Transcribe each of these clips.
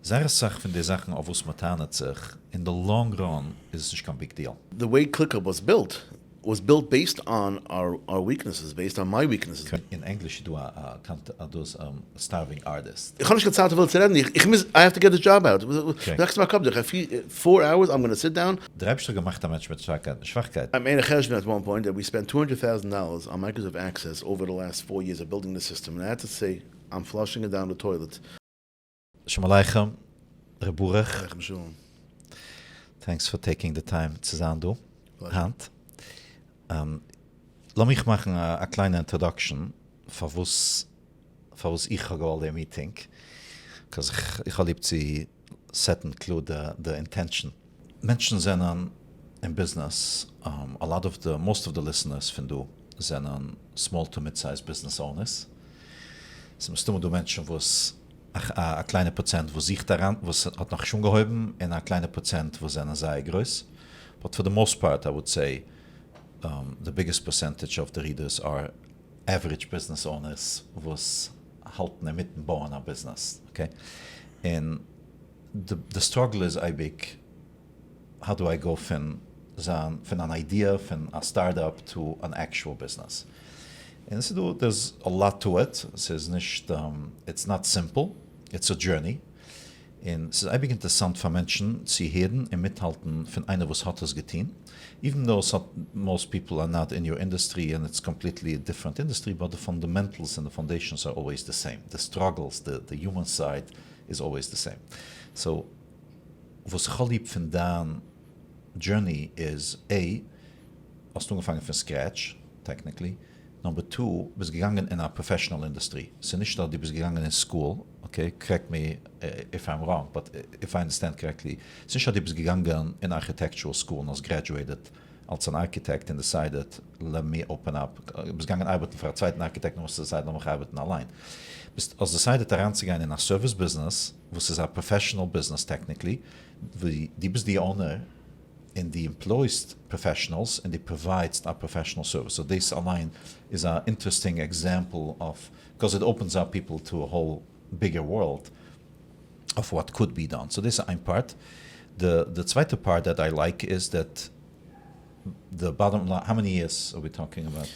Sehr Sache von den Sachen, auf was man tarnet sich, in the long run, ist es nicht kein big deal. The way ClickUp was built based on our weaknesses, based on my weaknesses. In English, du those starving artist. Ich kann nicht ganz viel zu reden. I have to get the job out. Next time I come, 4 hours, I'm going to sit down. Der Rebster gemacht der Mensch mit Schwachkeit. I made a cheshbon at one point that we spent $200,000 on Microsoft Access over the last 4 years of building the system. And I had to say, I'm flushing it down the toilet. Shalom Aleichem, Burech. Aleichem shalom. Thanks for taking the time zu sein, du. Hand. Lass mich machen a kleine introduction für was ich gewollt der Meeting. Because ich lieb zu set and include the intention. Menschen sind in business, most of the listeners von du sind small to mid-sized business owners. Es müssen du Menschen, was a kleine Prozent, wo sich daran, was hat noch schon geholfen, und a kleine Prozent, wo sind sehr groß. But for the most part, I would say, the biggest percentage of the readers are average business owners was halten mitten bauen a business, okay? And the struggle is big. How do I go from an idea, from a startup to an actual business? And so there's a lot to it. It's not simple. It's a journey. Und es ist eigentlich interessant für Menschen zu hören und mithalten von einer, was hat es getan. Even though most people are not in your industry and it's completely a different industry, but the fundamentals and the foundations are always the same. The struggles, the human side is always the same. So, was ich lieb von deiner journey is, hast du angefangen von scratch, technically. Number 2, bist gegangen in a professional industry. So nicht, dass du bist gegangen in school, okay, correct me if I'm wrong, but if I understand correctly, es ist nicht, dass du bist gegangen in architectural school and has graduated als an architect and decided, let me open up. Du bist gegangen arbeiten für einen zweiten Architekt und musst decided, noch arbeiten allein. Bist also decided daran zu gehen in a service business, was ist a professional business technically, die bist die owner and the employs professionals and they provides a professional service. So this online is an interesting example of, because it opens up people to a whole bigger world of what could be done. So this is one part. The zweite part that I like is that the bottom line, how many years are we talking about?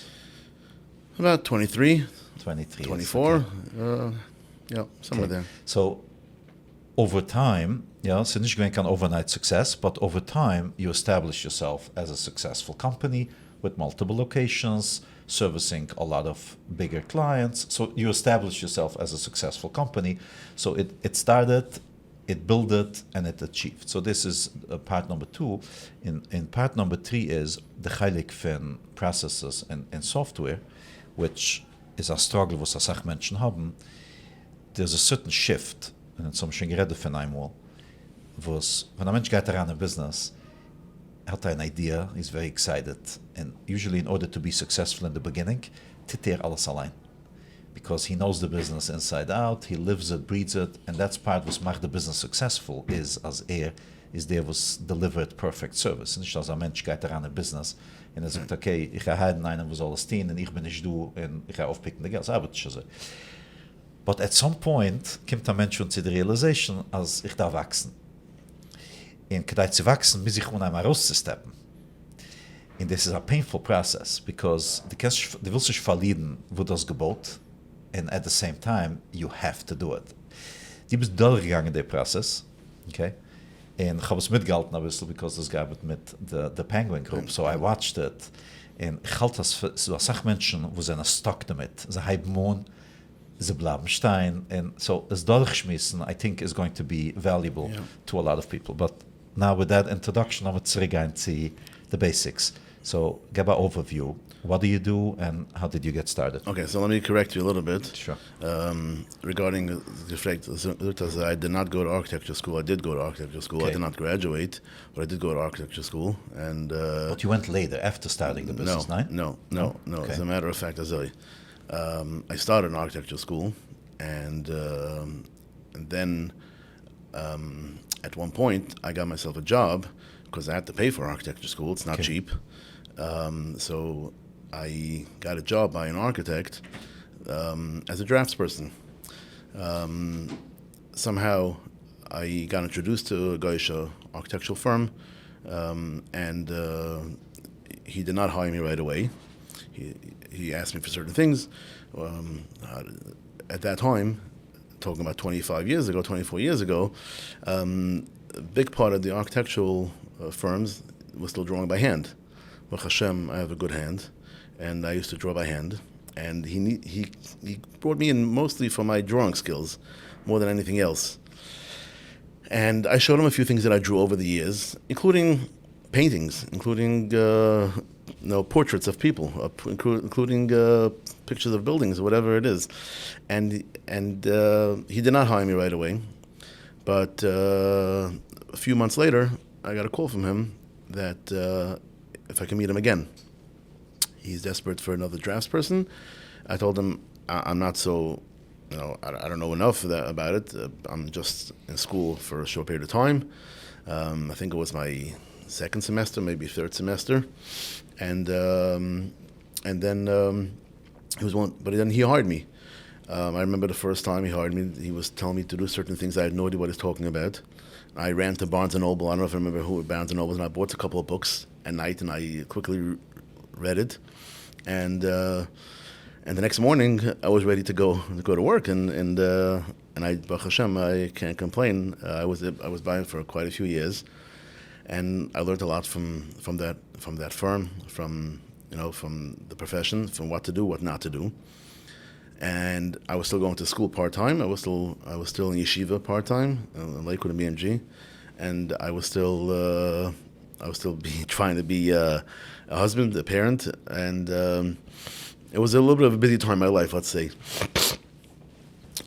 About 23. 23. 24. Okay. Yeah, somewhere there. So over time, so nicht going an overnight success, but over time you establish yourself as a successful company with multiple locations, servicing a lot of bigger clients. So you establish yourself as a successful company. So it started, it built it, and it achieved. So this is part number 2. In part number 3 is the heilig von processes and software, which is a struggle, was a Menschen haben. There's a certain shift, and some schon geredet von einmal, was, when a Mensch geht around a business, hat an idea, he's very excited, and usually in order to be successful in the beginning, tut alles allein. Because he knows the business inside out, he lives it, breathes it, and that's part was macht the business successful, is as is there was delivered perfect service. Nicht als ein Mensch geht around a business, und sagt, okay, ich ga heiden einen, was alles stehen, und ich bin nicht du, und ich ga aufpicken, das arbeitet schon so. But at some point, kommt ein Mensch zu der Realization, als ich da wachsen. Und kadai zu wachsen, muss ich einmal rauszusteppen. And this is a painful process, because du willst dich verlieren, wo das Gebot, and at the same time, you have to do it. Die bist durchgegangen, der Prozess, okay? And ich habe es mitgehalten ein bisschen, because das gab mit the Penguin Group, so I watched it. And ich halte das für so Sachmenschen, wo sie stuck damit. Sie haben Mohn, sie bleiben stein, and so das durchschmissen, I think, is going to be valuable to a lot of people. But now with that introduction, I'm going to see the basics. So, give an overview. What do you do, and how did you get started? Okay, so let me correct you a little bit. Sure. Regarding the fact that I did not go to architecture school. I did go to architecture school. Okay. I did not graduate, but I did go to architecture school. And but you went later, after starting the business, No. Okay. As a matter of fact, I started in architecture school, and then at one point I got myself a job because I had to pay for architecture school. It's not cheap. So I got a job by an architect as a draftsperson. Somehow I got introduced to a Goyish architectural firm, and he did not hire me right away. He asked me for certain things. At that time, talking about 25 years ago, 24 years ago, a big part of the architectural firms was still drawing by hand. Baruch Hashem, I have a good hand, and I used to draw by hand. And he brought me in mostly for my drawing skills, more than anything else. And I showed him a few things that I drew over the years, including paintings, including portraits of people, including pictures of buildings, or whatever it is. And he did not hire me right away. But a few months later, I got a call from him that if I can meet him again. He's desperate for another draftsperson. I told him I'm not so, I don't know enough about it. I'm just in school for a short period of time. I think it was my second semester, maybe third semester, and then he was one. But then he hired me. I remember the first time he hired me. He was telling me to do certain things. I had no idea what he was talking about. I ran to Barnes and Noble. I don't know if I remember who Barnes and Noble was, and I bought a couple of books at night, and I quickly read it, and the next morning I was ready to go to work, and I, Baruch Hashem, I can't complain. I was by it for quite a few years, and I learned a lot from that firm, from the profession, from what to do, what not to do. And I was still going to school part time. I was still in yeshiva part time in Lakewood and BMG, and I was still trying to be a husband, a parent, and it was a little bit of a busy time in my life, let's say.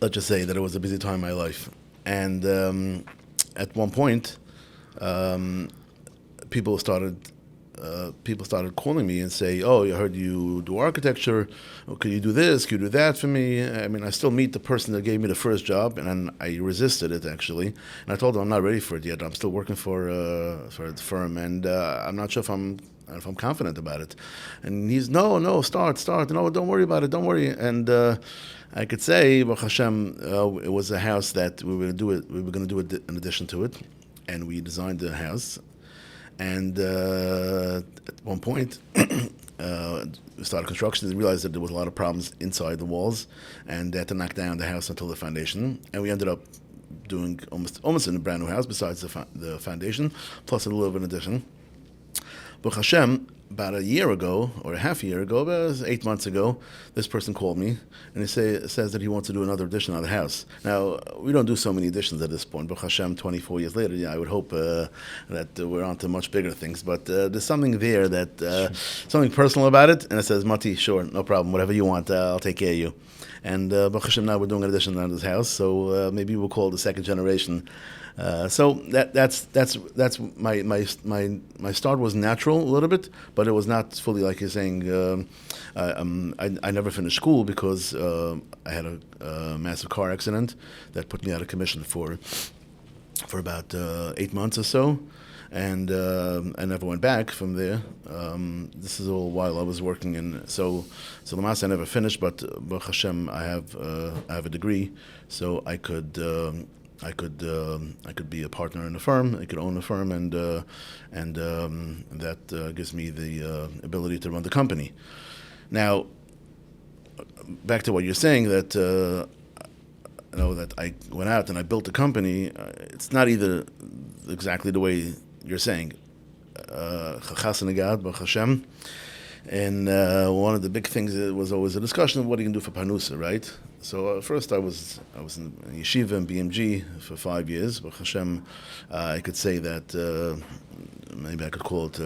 Let's just say that it was a busy time in my life. And at one point, people started calling me and say, "Oh, I heard you do architecture. Oh, could you do this? Could you do that for me?" I mean, I still meet the person that gave me the first job, and I resisted it, actually. And I told him I'm not ready for it yet. I'm still working for the firm, and I'm not sure if I'm confident about it. And he's, no, start. No, don't worry about it. Don't worry. And I could say, Baruch Hashem, it was a house that we were going to do an addition to it, and we designed the house. And at one point, we started construction and realized that there was a lot of problems inside the walls, and they had to knock down the house until the foundation. And we ended up doing almost in a brand new house, besides the foundation, plus a little bit of an addition. Baruch Hashem, about a year ago, or a half a year ago, about 8 months ago, this person called me, and he says that he wants to do another addition on the house. Now, we don't do so many additions at this point. Baruch Hashem, 24 years later, I would hope that we're on to much bigger things. But there's something there something personal about it, and it says, Mati, sure, no problem, whatever you want, I'll take care of you. And Baruch Hashem, now we're doing an addition on this house, so maybe we'll call it the second generation. So that's my start was natural a little bit, but it was not fully like you're saying. I never finished school because I had a massive car accident that put me out of commission for about 8 months or so, and I never went back from there. This is all while I was working in. So the master I never finished, but Baruch Hashem, I have a degree, so I could be a partner in a firm. I could own a firm, and that gives me the ability to run the company. Now, back to what you're saying, that that I went out and I built a company. It's not either exactly the way you're saying. Chachas Negad, Baruch Hashem. And one of the big things was always a discussion of what you can do for Parnusa, right? So first I was in yeshiva and BMG for 5 years. Baruch Hashem, I could say that maybe I could call it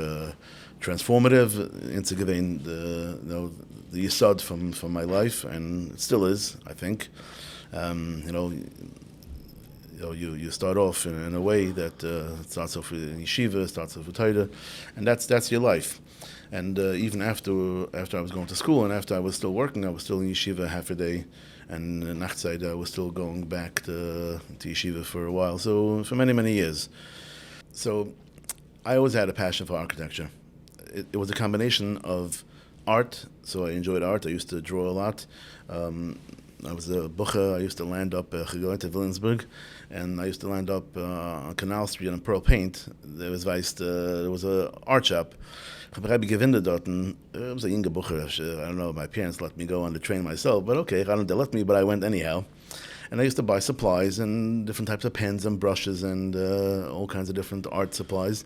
transformative, integrating the yesod from my life, and it still is, I think. You start off in a way that starts off with yeshiva, starts off with Torah, and that's your life. And even after I was going to school and after I was still working, I was still in yeshiva half a day, and nachtzeit I was still going back to yeshiva for a while. So for many, many years. So I always had a passion for architecture. It was a combination of art, so I enjoyed art. I used to draw a lot. I was a bucher. I used to land up going to Williamsburg, and I used to land up on Canal Street on Pearl Paint. There was a art shop. Ich habe gewinnt dort, and I was a younger bucher. I don't know, my parents let me go on the train myself, but okay, they let me, but I went anyhow. And I used to buy supplies and different types of pens and brushes and all kinds of different art supplies.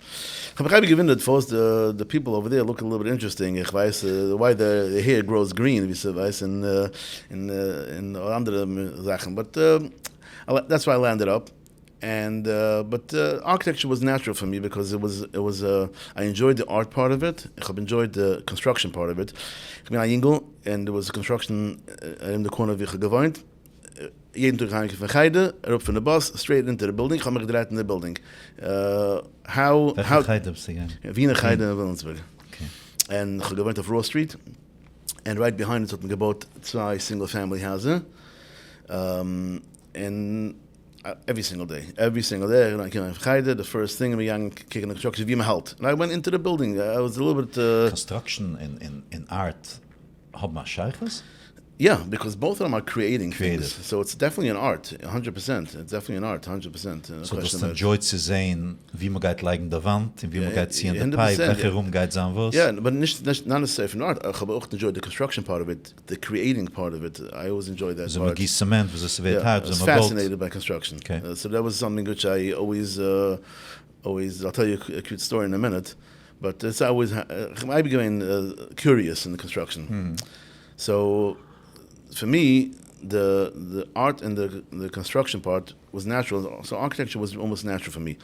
Ich habe gewinnt, first the people over there look a little bit interesting. Ich weiß why the hair grows green, wie sie weiß, in andere Sachen. But that's why I landed up. And but architecture was natural for me because it was I enjoyed the art part of it. I enjoyed the construction part of it. Ich bin ein Jingel, and there was a construction in the corner wie ich gewohnt. Jeden Tag ging ich von Geide, erop van de bus, straight into the building. Ik ga me gedraaid in the building. How Geide bist du gegangen? Wiener Geide in Williamsburg. Okay. En ik gewohnt auf Raw Street. And right behind it had me gebaut 2 single-family houses. And every single day, and I came from Geide, the first thing, we began kicking the construction, wie me halt. And I went into the building. I was a little bit... Construction in art, had man scheiches? Yeah, because both of them are creating Creative. things. So it's definitely an art, 100%. It's definitely an art, 100%. So das enjoyed zu sehen, wie man geht liegen der Wand, wie man geht ziehen der Pipe, welche Raum geht sein was. Yeah, but not necessarily from art. I also enjoyed the construction part of it, the creating part of it. I always enjoyed that So part. man gießt Cement, was es wird I hart, was so man fascinated by construction. Okay. So that was something which I always, I'll tell you a cute story in a minute, but it's always, I became curious in the construction. So for me, the art and the construction part was natural. So architecture was almost natural for me.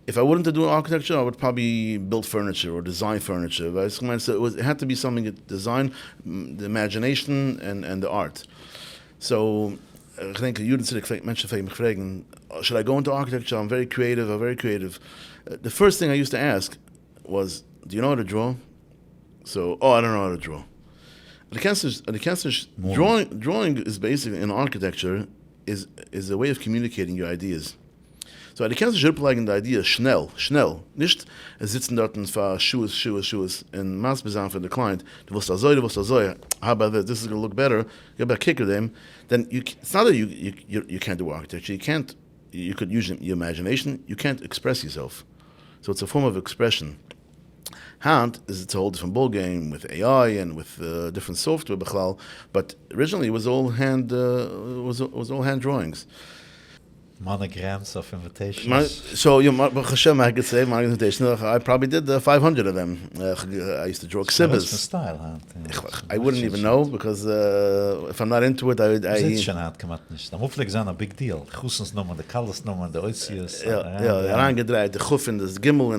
If I wouldn't do architecture, I would probably build furniture or design furniture. So it had to be something that design, the imagination and the art. So I think should I go into architecture? I'm very creative. The first thing I used to ask was, do you know how to draw? So, I don't know how to draw. Drawing is basically in architecture is a way of communicating your ideas. So die kannst du schrippelegen die Idee schnell, nicht sitzen dort und Schuhes and mass besan for the client. Du willst so, how about this is going to look better. You better kick at them. Then it's not that you can't do architecture. You could use your imagination. You can't express yourself. So it's a form of expression. Hand is a whole different ball game with AI and with different software, but originally it was all hand drawings. Monograms of invitations. I could say my invitation. I probably did 500 of them. I used to draw exhibits. What's style, I wouldn't even know because if I'm not into it, I. It's schon gemacht nicht. Dann hoffentlich sein a big deal. Grusens Nummer, the Kalles Nummer, the Oisius. Reingedreht, the Chuf and the Gimel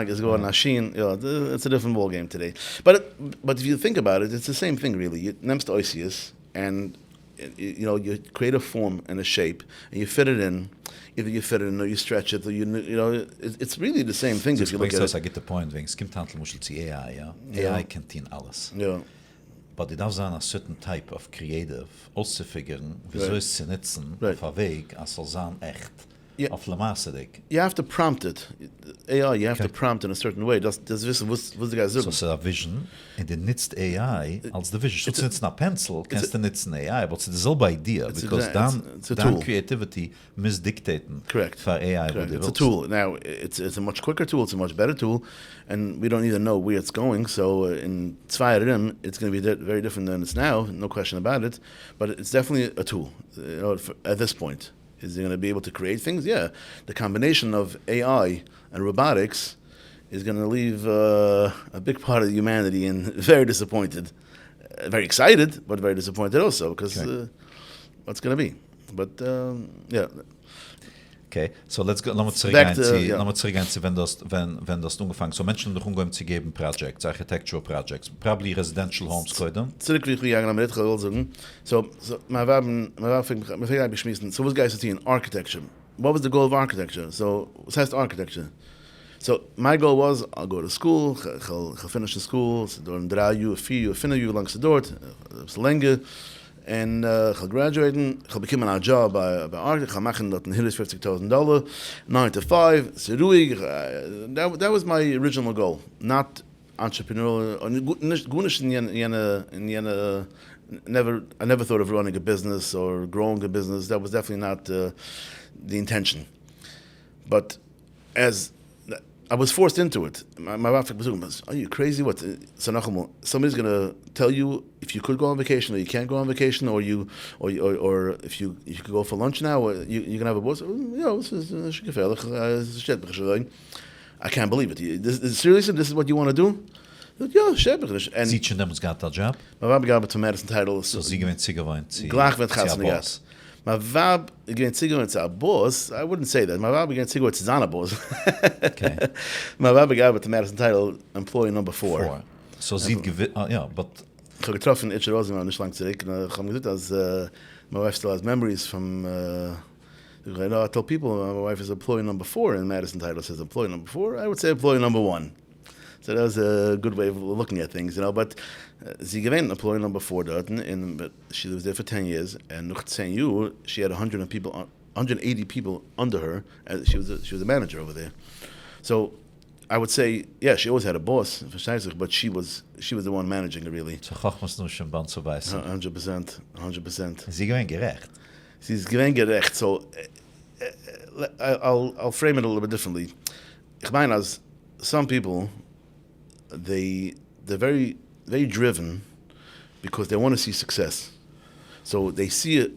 is going Nashin. Yeah, it's a different ball game today. But if you think about it, it's the same thing really. You nemst Oisius and you create a form and a shape, and you fit it in. Either you fit it in or you stretch it, or it's really the same thing if you look at it. I get the point. Wegen es gibt Handel zu AI, ja. AI kennt ihn alles. Yeah. But it does a certain type of creative auszufiguren, wieso es zu nutzen, auf der Weg, als soll sein echt. Yeah. Auf der Masse dig. You have to prompt it. AI, you have to prompt in a certain way. Das wissen, was die Guys sagen. So it's a vision, and it nutzt AI als the vision. So it's not a pencil, kannst du nutzen AI, but it's the selbe idea, because then creativity misdictaten. Correct. For AI. Correct. It's a tool. Now, it's a much quicker tool, it's a much better tool, and we don't even know where it's going, so in 2 years, it's going to be very different than it's now, no question about it, but it's definitely a tool, at this point. Is he going to be able to create things? Yeah. The combination of AI and robotics is going to leave a big part of humanity and very disappointed. Very excited, but very disappointed also, because what's going to be? But, yeah. Okay, so let's go. Lass mal zurückgehen zu, wenn das angefangen. So Menschen doch umgehen zu geben Projects, architectural projects, probably residential homes können. Zurück wie ich gegangen mit sagen. So my fing beschmissen. So was guys in architecture. What was the goal of architecture? So what heißt architecture? So my goal was I'll go to school, I'll finish the school, so door 3 uur, 4 uur, 5 uur langs de dort, länger. And I'll graduate, I'll become a job by art, I'll make that $150,000, 9 to 5, so that was my original goal, not entrepreneurial, nicht in jene I never thought of running a business or growing a business. That was definitely not the intention. But as I was forced into it, my wife was, are you crazy? What? So somebody's going to tell you if you could go on vacation or you can't go on vacation, or if you could go for lunch now, or you can have a boss. I can't believe it. Seriously, this is what you want to do? Ja, schäbig. And Sie schon damals gehabt der Job? My Wab gab zum Madison Title. So Sie gewinnt Sie gewohnt. Gleich wird Chassen gehabt. My Wab gewinnt Sie gewohnt zu a boss. I wouldn't say that. My Wab gewinnt Sie gewohnt zu seiner boss. Okay. My Wab gab zum Madison Title employee number 4. So Sie gewinnt, ja, but... Ich habe getroffen, Itcher Rosenberg, nicht lang zurück. Und ich habe gesagt, dass my wife still has memories from... I tell people my wife is employee number 4, and Madison Title says employee number 4. I would say employee number 1. So that was a good way of looking at things, But sie gewinnt employee number 4 dort, but she was there for 10 years, and nach 10 Jahren, she had 180 people under her. She was a manager over there. So I would say, yeah, she always had a boss, but she was the one managing it, really. So gach muss nur schon Band zu beißen. 100%. Sie gewinnt gerecht. Sie ist gewinnt gerecht. So I'll frame it a little bit differently. Ich meine, as some people, they're very, very driven because they want to see success. So they see a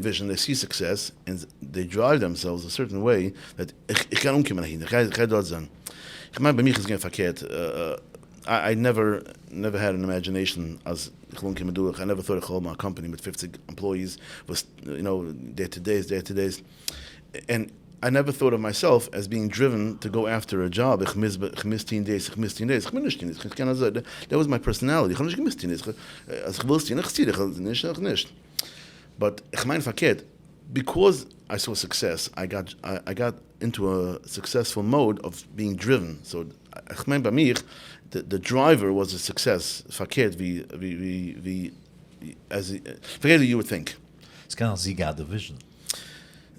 vision, they see success, and they drive themselves a certain way that ich kann umkommen dahin, ich kann dort sein. Ich meine, bei mir ist es verkehrt. I never had an imagination as ich umkommen durch. I never thought ich hold my company with 50 employees was, day to days. And I never thought of myself as being driven to go after a job. Ich miss 10 days. Ich bin nicht 10 days. Ich kann also, that was my personality. Ich habe nicht gemisst 10 days. Als ich will 10, ich ziehe dich nicht. But ich meine verkehrt, because I saw success, I got into a successful mode of being driven. So ich meine bei mir, the driver was a success. Verkehrt wie forget what you would think. Es kann auch Sie got the vision.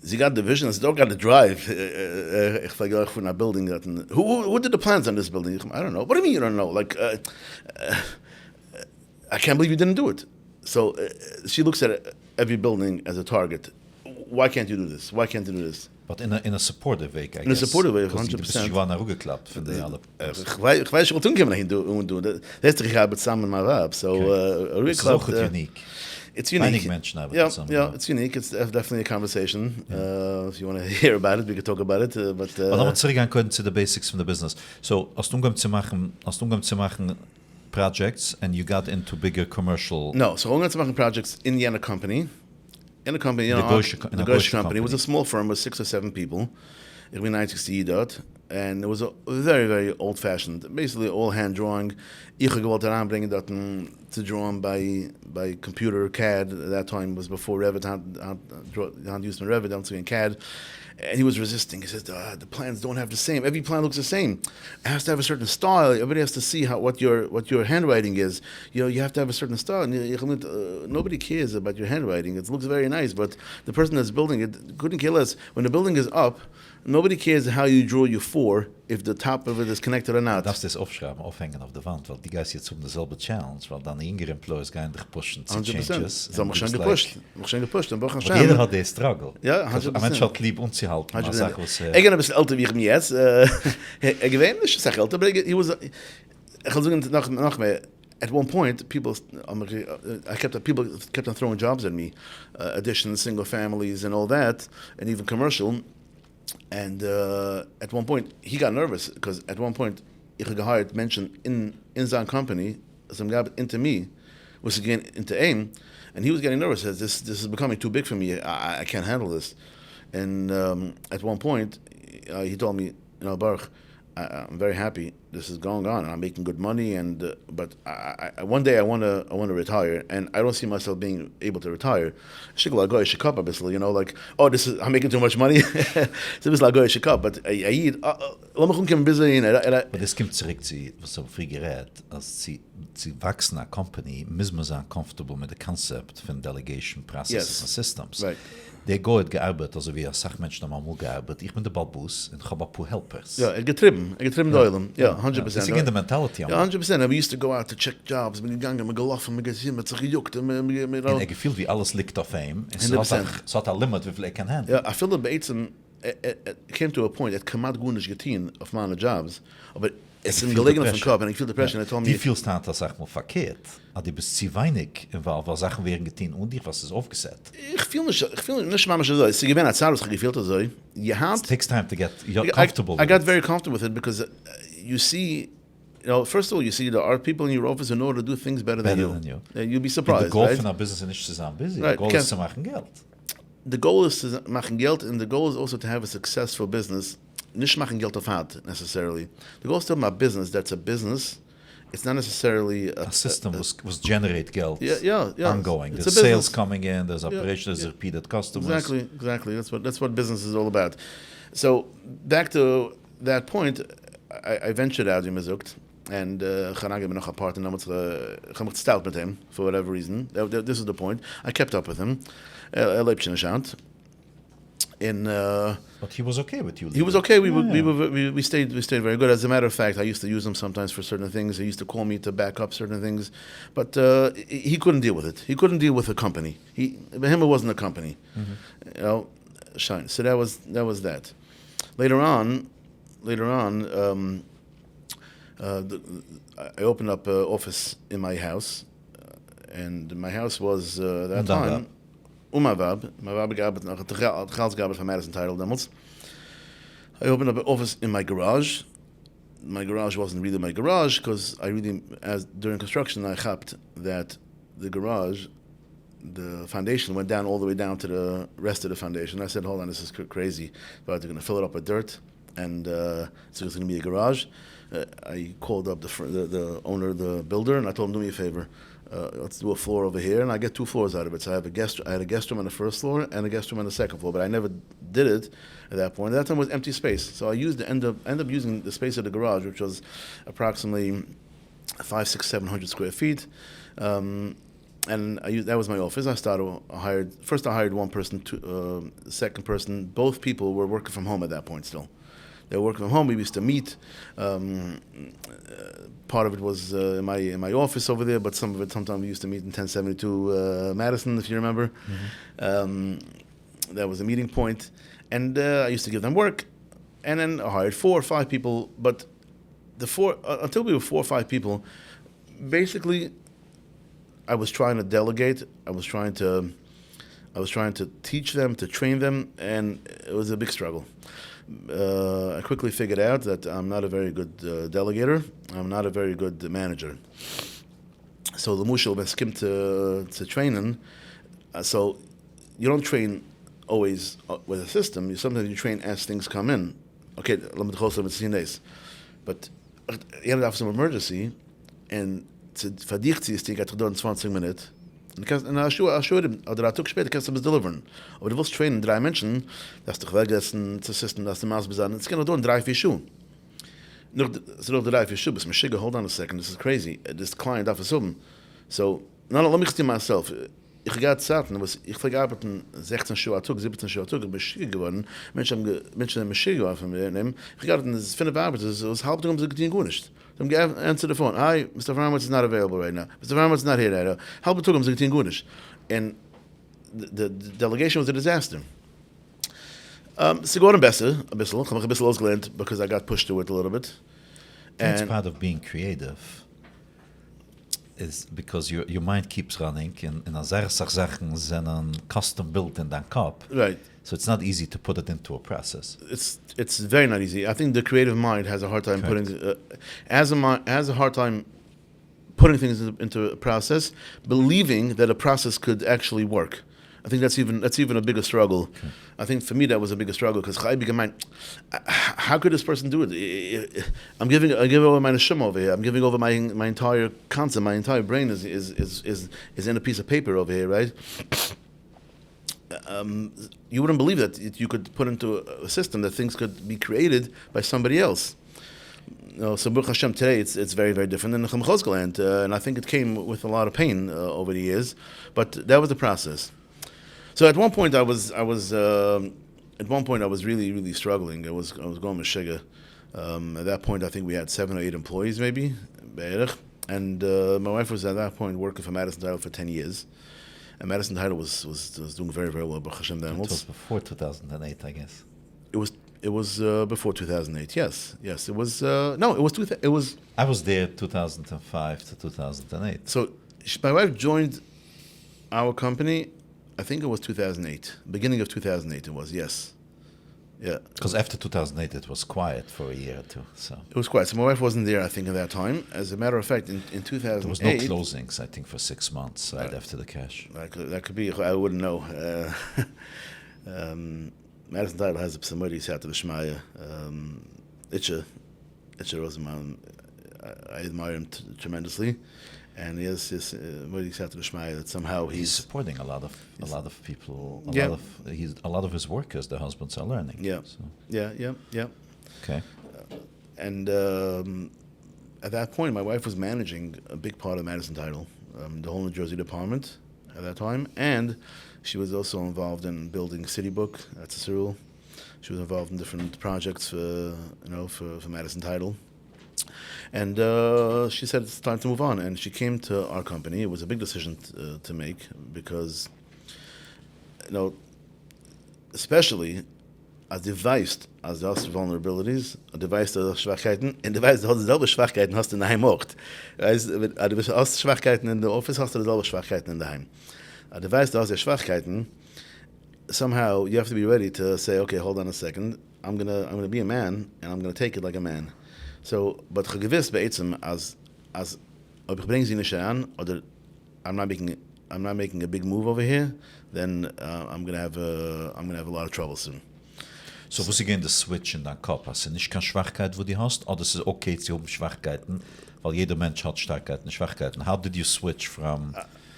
She got the vision, and still got the drive. Ich vergleich von einer building. Who did the plans on this building? I don't know. What do you mean you don't know? Like, I can't believe you didn't do it. So she looks at every building as a target. Why can't you do this? Why can't you do this? But in a supportive way, I guess. In a supportive way, 100%. Sie waren da geklappt für die alle. Ich weiß schon, was tun können wir hin. Das ist ich habe zusammen mit Rab. So, it's auch unique. It's unique. Yeah, it's unique. It's definitely a conversation. If you want to hear about it, we could talk about it. But dann wir zurückgehen können zu the basics from the business. So, als du umgegangen zu machen projects and you got into bigger commercial. No, so umgegangen zu machen projects in the company. In a company, the Gosh company. It was a small firm with 6 or 7 people. Ich bin 90 dort. And it was a very, very old-fashioned, basically all hand drawing. Ich wollte heranbringen dort to draw by computer, CAD. At that time was before Revit. Hand used Revit, down to in CAD. And he was resisting. He says, the plans don't have the same. Every plan looks the same. It has to have a certain style. Everybody has to see what your handwriting is. You have to have a certain style. And nobody cares about your handwriting. It looks very nice, but the person that's building it couldn't care less. When the building is up, nobody cares how you draw your 4 if the top of it is connected or not. Das ist aufschreiben, aufhängen auf der Wand, weil die guys jetzt dieselbe Challenge, weil dann die jüngere Employees gehen dich pushen zu changes. So, mach schon gepusht. Jeder hat den Struggle. Ja, 100%. Ein Mensch hat lieb und sie halten. Ich bin ein bisschen älter wie ich mir jetzt. Gewähnt, ich sage älter, aber ich kann sagen, nach mir, at one point, people kept on throwing jobs at me, additions, single families, and all that, and even commercial. And at one point, he got nervous because at one point, ich hired mentioned in his company, some guy into me, was again into AIM, and he was getting nervous. Says this is becoming too big for me. I can't handle this. And at one point, he told me, Burech, I'm very happy. This is going on. I'm making good money, but one day I want to retire, and I don't see myself being able to retire. I'm making too much money. But das kommt zurück zu, was so früh gerät, als sie wachsen eine Company, müssen wir sein comfortable mit dem Concept von Delegation Processes and Systems. Right. Der Go hat gearbeitet, also wie Sachmenschen am Amul gearbeitet. Ich bin der Balbus und ich habe ein paar Helpers. Ja, getrieben die Eulen. Ja, 100%. Das ist in der Mentality. Ja, 100%. And we used to go out to check jobs. Wir gegangen, wir gelaufen, wir gesehen, wir sich gejuckt. Und er gefühlt, wie alles liegt auf ihm. Es hat ein Limit, wie viel er kann haben. Ja, I feel the Bateson, it came to a point, it kam out gut nicht getan auf meine Jobs. Aber es ist ein Gelegenheit von Kopf, und ich feel depression. Er told me, wie viel stand das, sag mal, verkehrt? Du bist zu wenig, weil Sachen werden getan und dich, was ist aufgesetzt. Ich feel nicht mal so. Sie gewinnen als Sarus gefühlt so. You have it takes time to get comfortable. I got very comfortable with it because you see, first of all, you see there are people in your office who know how to do things better than you. You'll be surprised, the goal right? von einer Business ist nicht zusammen busy. Right. The goal ist zu machen Geld. The goal is to machen Geld, and the goal is also to have a successful business. Nicht machen Geld auf Hand, necessarily. The goal is to have a business that's a business. It's not necessarily a system was generate Geld. Yeah. Ongoing. It's There's sales coming in. There's operations. There's repeated customers. Exactly. That's what business is all about. So back to that point, I ventured out in Mizukt, and Chanage ben noch apart, and I got stout with him for whatever reason. This is the point. I kept up with him. But he was okay with you. He was okay. We stayed very good. As a matter of fact, I used to use him sometimes for certain things. He used to call me to back up certain things, but he couldn't deal with it. He couldn't deal with a company. By him, it wasn't a company. Shine. So that was that. Later on, I opened up an office in my house, and my house was that time. My vab gearbeitet nach der Gehaltsgabe von Madison Title damals. I opened up an office in my garage. My garage wasn't really my garage because during construction I happened that the garage, the foundation went down all the way down to the rest of the foundation. I said, hold on, this is crazy. But they're going to fill it up with dirt, and so it's going to be a garage. I called up the owner, the builder, and I told him, do me a favor. Let's do a floor over here, and I get 2 floors out of it. So I had a guest room on the first floor and a guest room on the second floor, but I never did it at that point. At that time it was empty space, so I ended up using the space of the garage, which was approximately 500, 600, 700 square feet, and that was my office. I hired one person, second person. Both people were working from home at that point still. They were working from home. We used to meet. Part of it was in my office over there, but some of it sometimes we used to meet in 1072 Madison, if you remember. That was a meeting point, and I used to give them work, and then I hired 4 or 5 people. But until we were 4 or 5 people, basically, I was trying to delegate. I was trying to teach them, to train them, and it was a big struggle. I quickly figured out that I'm not a very good delegator. I'm not a very good manager. So the mushal was skimmed to training. So you don't train always with a system. Sometimes you train as things come in. Okay, let me go with 16 days. But you have some emergency, and for dich ist die geht in 20 Minuten. And I showed him, oder er später kannst du es deliveren. Aber du willst trainen 3 Menschen, dass du weggessen, zu System, dass du Maß besagen, es kann nur 3-4 Schuhe. Nur 3-4 Schuhe, bis mir schicke, hold on a second, this is crazy. This client darf es haben. So, let me explain myself. Ich gehe Zeiten, ich gearbeitet 16 Schuhe am Tag, 17 Schuhe am Tag, ich bin schicke geworden. Menschen haben mich schicke geworden von mir nehmen. Ich gearbeitet 5 Arbeiter, das ist halb Tag, sie gehen gut nicht. Then answer the phone. Hi, Mr. Fromowitz is not available right now. Mr. Fromowitz is not here right now. Help it took him to Gunish. And the delegation was a disaster. So go on besser, a bissel, I'm a bissel ausgelernt because I got pushed to it a little bit. And it's part of being creative. Is because your mind keeps running and as Sachen sind custom built in that cup. Right. So it's not easy to put it into a process. It's very not easy. I think the creative mind has a hard time putting things into a process, believing that a process could actually work. I think that's even a bigger struggle. Okay. I think for me that was a bigger struggle because how could this person do it? I'm giving over my neshama over here. I'm giving over my entire concept. My entire brain is in a piece of paper over here, right? You wouldn't believe that you could put into a system that things could be created by somebody else. So Burech Hashem today it's very, very different than the and I think it came with a lot of pain over the years, but that was the process. So at one point at one point I was really struggling. I was going Meshiga. At that point, I think we had 7 or 8 employees, maybe, Burech. And my wife was at that point working for Madison Title for 10 years. And Madison Title was doing very well. Baruch Hashem, It was before 2008, I guess. It was before 2008. Yes. It was no. It was it was. I was there 2005 to 2008. So my wife joined our company. I think it was 2008, beginning of 2008. It was, yes. Yeah. Because after 2008, it was quiet for a year or two. So it was quiet. So my wife wasn't there, I think, at that time. As a matter of fact, in 2008... There was no closings, I think, for 6 months right after the cash. That could be, I wouldn't know. Madison Title has a somebody who's out to the Shmaya. Itcha Rosenbaum, I admire him tremendously. And he has this that somehow he's supporting a lot of people. A lot of his workers, the husbands are learning. Yeah, so. yeah. Okay. And at that point, my wife was managing a big part of Madison Title, the whole New Jersey department at that time, and she was also involved in building City Book. That's a serial. She was involved in different projects for Madison Title. And she said it's time to move on, and she came to our company. It was a big decision to make because, especially als devised als du hast vulnerabilities, devised als Schwachkeiten, und devised hast du selber Schwachkeiten hast in der Heim auch. Du hast Schwachkeiten in der Office, hast du selber Schwachkeiten in der Heim. Devised hast du Schwachkeiten. Somehow you have to be ready to say, okay, hold on a second. I'm gonna be a man, and I'm gonna take it like a man. So, but gewiss beitsam as ob ich bringe sie nicht an, oder I'm not making a big move over here, then I'm gonna have a lot of trouble soon. So, wo sie gehen das Switch in deinem Kopf? Hast du nicht keine Schwachkeit, wo du hast? Oder ist es okay, sie haben Schwachkeiten? Weil jeder Mensch hat Stärkeiten und Schwachkeiten. How did you switch from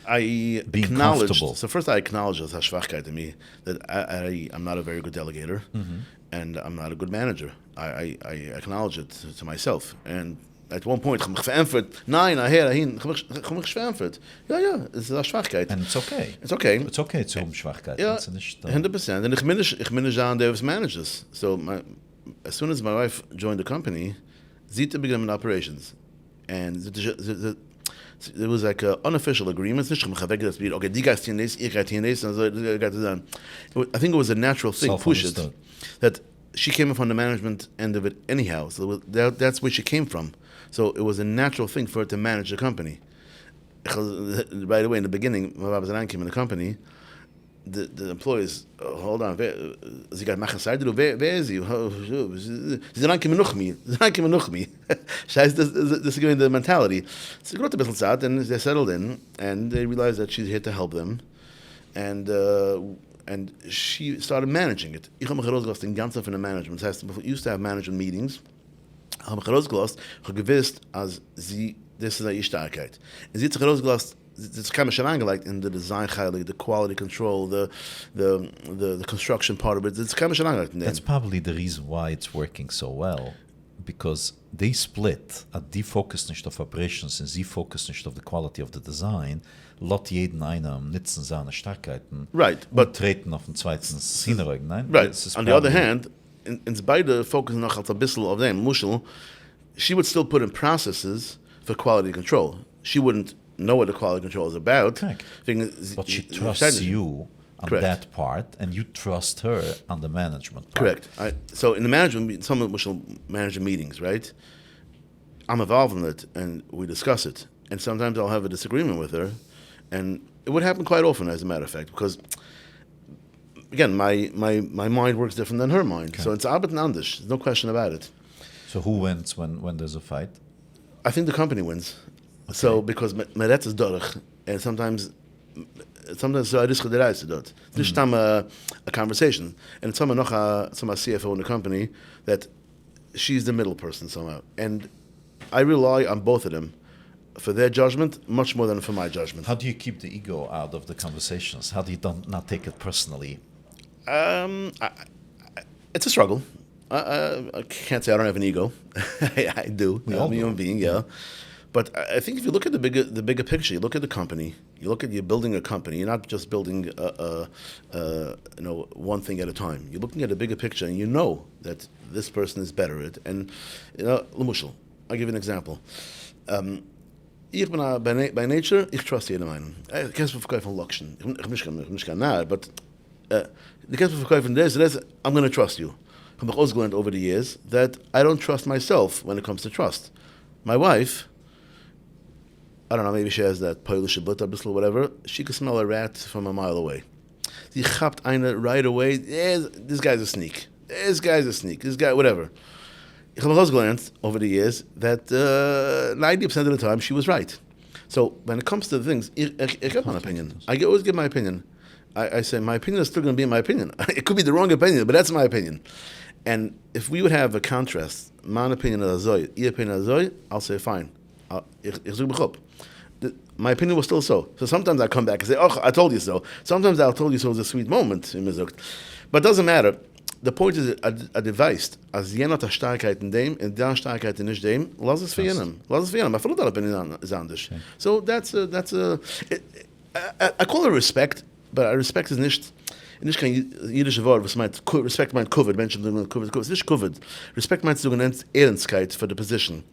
being comfortable? So first I acknowledged as a Schwachkeit in me, that I'm not a very good delegator, and I'm not a good manager. I acknowledge it to myself. And at one point, ich habe mich verämpft. Nein, nachher, ich habe mich verämpft. Ja, es ist eine Schwachkeit. And it's okay. It's okay. It's okay zu haben Schwachkeiten. Ja, 100%. And ich bin nicht John Davis managers. So as soon as my wife joined the company, sie began in operations. And there was like an unofficial agreement. Okay, die guys tun das, ich tun das, and so I think it was a natural thing, push it, that she came from the management end of it anyhow. So that's where she came from. So it was a natural thing for her to manage the company. Right away in the beginning, when I was came in the company, the employees, hold on, sie gaat machen Seite, wer ist sie? Sie ranken noch mehr. Scheiße, das ist the mentality. Sie got a bisschen Zeit, and they settled in, and they realized that she's here to help them, and she started managing it. Ich habe mich herausgelassen den ganzen von der Management. Das heißt, we used to have management meetings. Ich habe mich herausgelassen, ich habe gewusst, als sie, das ist eine Starkheit. Und sie hat sich herausgelassen, it's kind of schon angelegt in the design, the quality control, the construction part of it. It's kind of schon angelegt. That's probably the reason why it's working so well, because they split. Die focus nicht auf operations and sie focus nicht auf the quality of the design. Lot jeden einer nützen seine Starkheiten. Right, but treten auf den zweiten Szenery. Nein? Right. On the other hand, in beide focus noch als ein bisschen auf dem Muschel, she would still put in processes for quality control. She wouldn't know what the quality control is about. But she trusts you on that part, and you trust her on the management part. Correct. So in the management, some manager meetings, right? I'm involved in it, and we discuss it. And sometimes I'll have a disagreement with her, and it would happen quite often, as a matter of fact, because again, my mind works different than her mind. Okay. So it's Arbeit and Anders. There's no question about it. So who wins when there's a fight? I think the company wins. Okay. So because Meret is dorch, and sometimes so I risk the reise dort. This time a conversation, and it's some CFO in the company that she's the middle person somehow, and I rely on both of them for their judgment much more than for my judgment. How do you keep the ego out of the conversations? How do you not take it personally? It's a struggle. I can't say I don't have an ego. I do. I'm a human being, yeah. But I think if you look at the bigger picture, you look at the company, You look at you're building a company. You're not just building one thing at a time. You're looking at a bigger picture, and you know that this person is better at it. And L'mushel, I'll give you an example. Ich bin by nature, ich trust jeden einen. Ich kann es verkaufen Luxen. Ich nicht nahe, but the case of verkaufen this, I'm going to trust you. Ich habe auch gelernt over the years that I don't trust myself when it comes to trust. My wife, I don't know, maybe she has that Polish blood a bisschen, whatever. She can smell a rat from a mile away. Sie chapt eine right away. This guy's a sneak. This guy, whatever. Ich habe auch gelernt over the years that 90% of the time she was right. So when it comes to things, I have my opinion. I always give my opinion. I say my opinion is still going to be my opinion. It could be the wrong opinion, but that's my opinion. And if we would have a contrast, my opinion is Azoy, your opinion is Azoy, I'll say fine. My opinion was still so. So sometimes I come back and say, oh, I told you so. Sometimes I'll tell you so is a sweet moment. But it doesn't matter. The point is a device. As jener der Starkheit in dem, and der Starkheit in nicht dem, lass es für jenem. I follow that opinion is anders. Okay. So I call it respect, but respect is nicht kein jüdische Wort, was meint, respect meint covered, Menschen sagen covered, es ist nicht covered. Respect meint sogenannte Ehrenskeit for the position.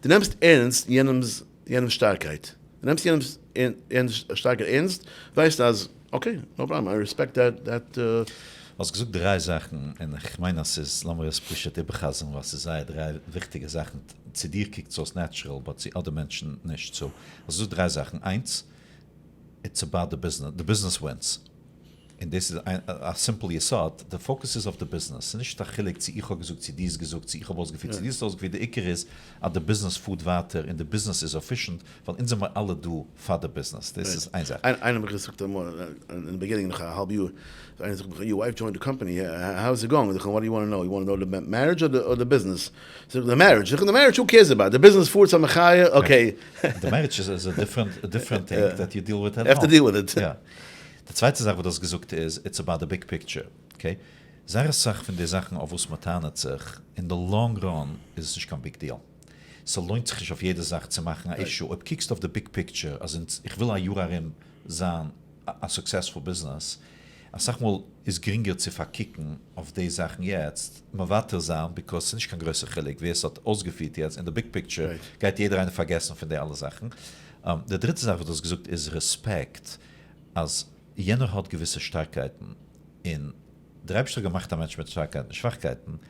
Du nimmst ernst jenems Starkheit. Du nimmst jenems Starkheit ernst, weißt du, okay, no problem, I respect that Als gesucht drei Sachen, und ich meine, das ist, lassen wir es pushet übergassen, was sie sagen, drei wichtige Sachen. Zu dir kickt so natural, aber zu anderen Menschen nicht so. Also so drei Sachen. Eins, it's about the business wins. And this is as simple as that. The focus is of the business. Nicht da chillig, ich habe gesucht, sie dies gesucht, ich habe ausgeführt, sie dies ausgeführt. Der Iker ist, at the business food water, and the business is efficient, weil in wir alle do for the business. This is eine Sache. Einer habe gesagt, in the beginning, noch halb Jahr, your wife joined the company. How's it going? What do you want to know? You want to know the marriage or the business? So the marriage. The marriage, who cares about? The business food, okay. The marriage is a different thing that you deal with at home. You have to deal with it. Yeah. Die zweite Sache, was gesucht ist, it's about the big picture. Okay? Sehr Sache von den Sachen, auf was man tannet sich, in the long run ist es nicht kein big deal. So lohnt sich auf jede Sache zu machen, ein Issue. Ob kickst auf the big picture, also ich will ein Jurarim sein, a successful business, ich sag mal, ist geringer zu verkicken auf die Sachen jetzt, man weiter sein, because es ist nicht kein größer Gelegt, wie es hat ausgeführt jetzt, in the big picture, geht jeder eine vergessen von den alle Sachen. Die dritte Sache, was gesucht ist Respekt, als jener hat gewisse Starkheiten. In Dreibster gemacht der Mensch mit Schwachkeiten.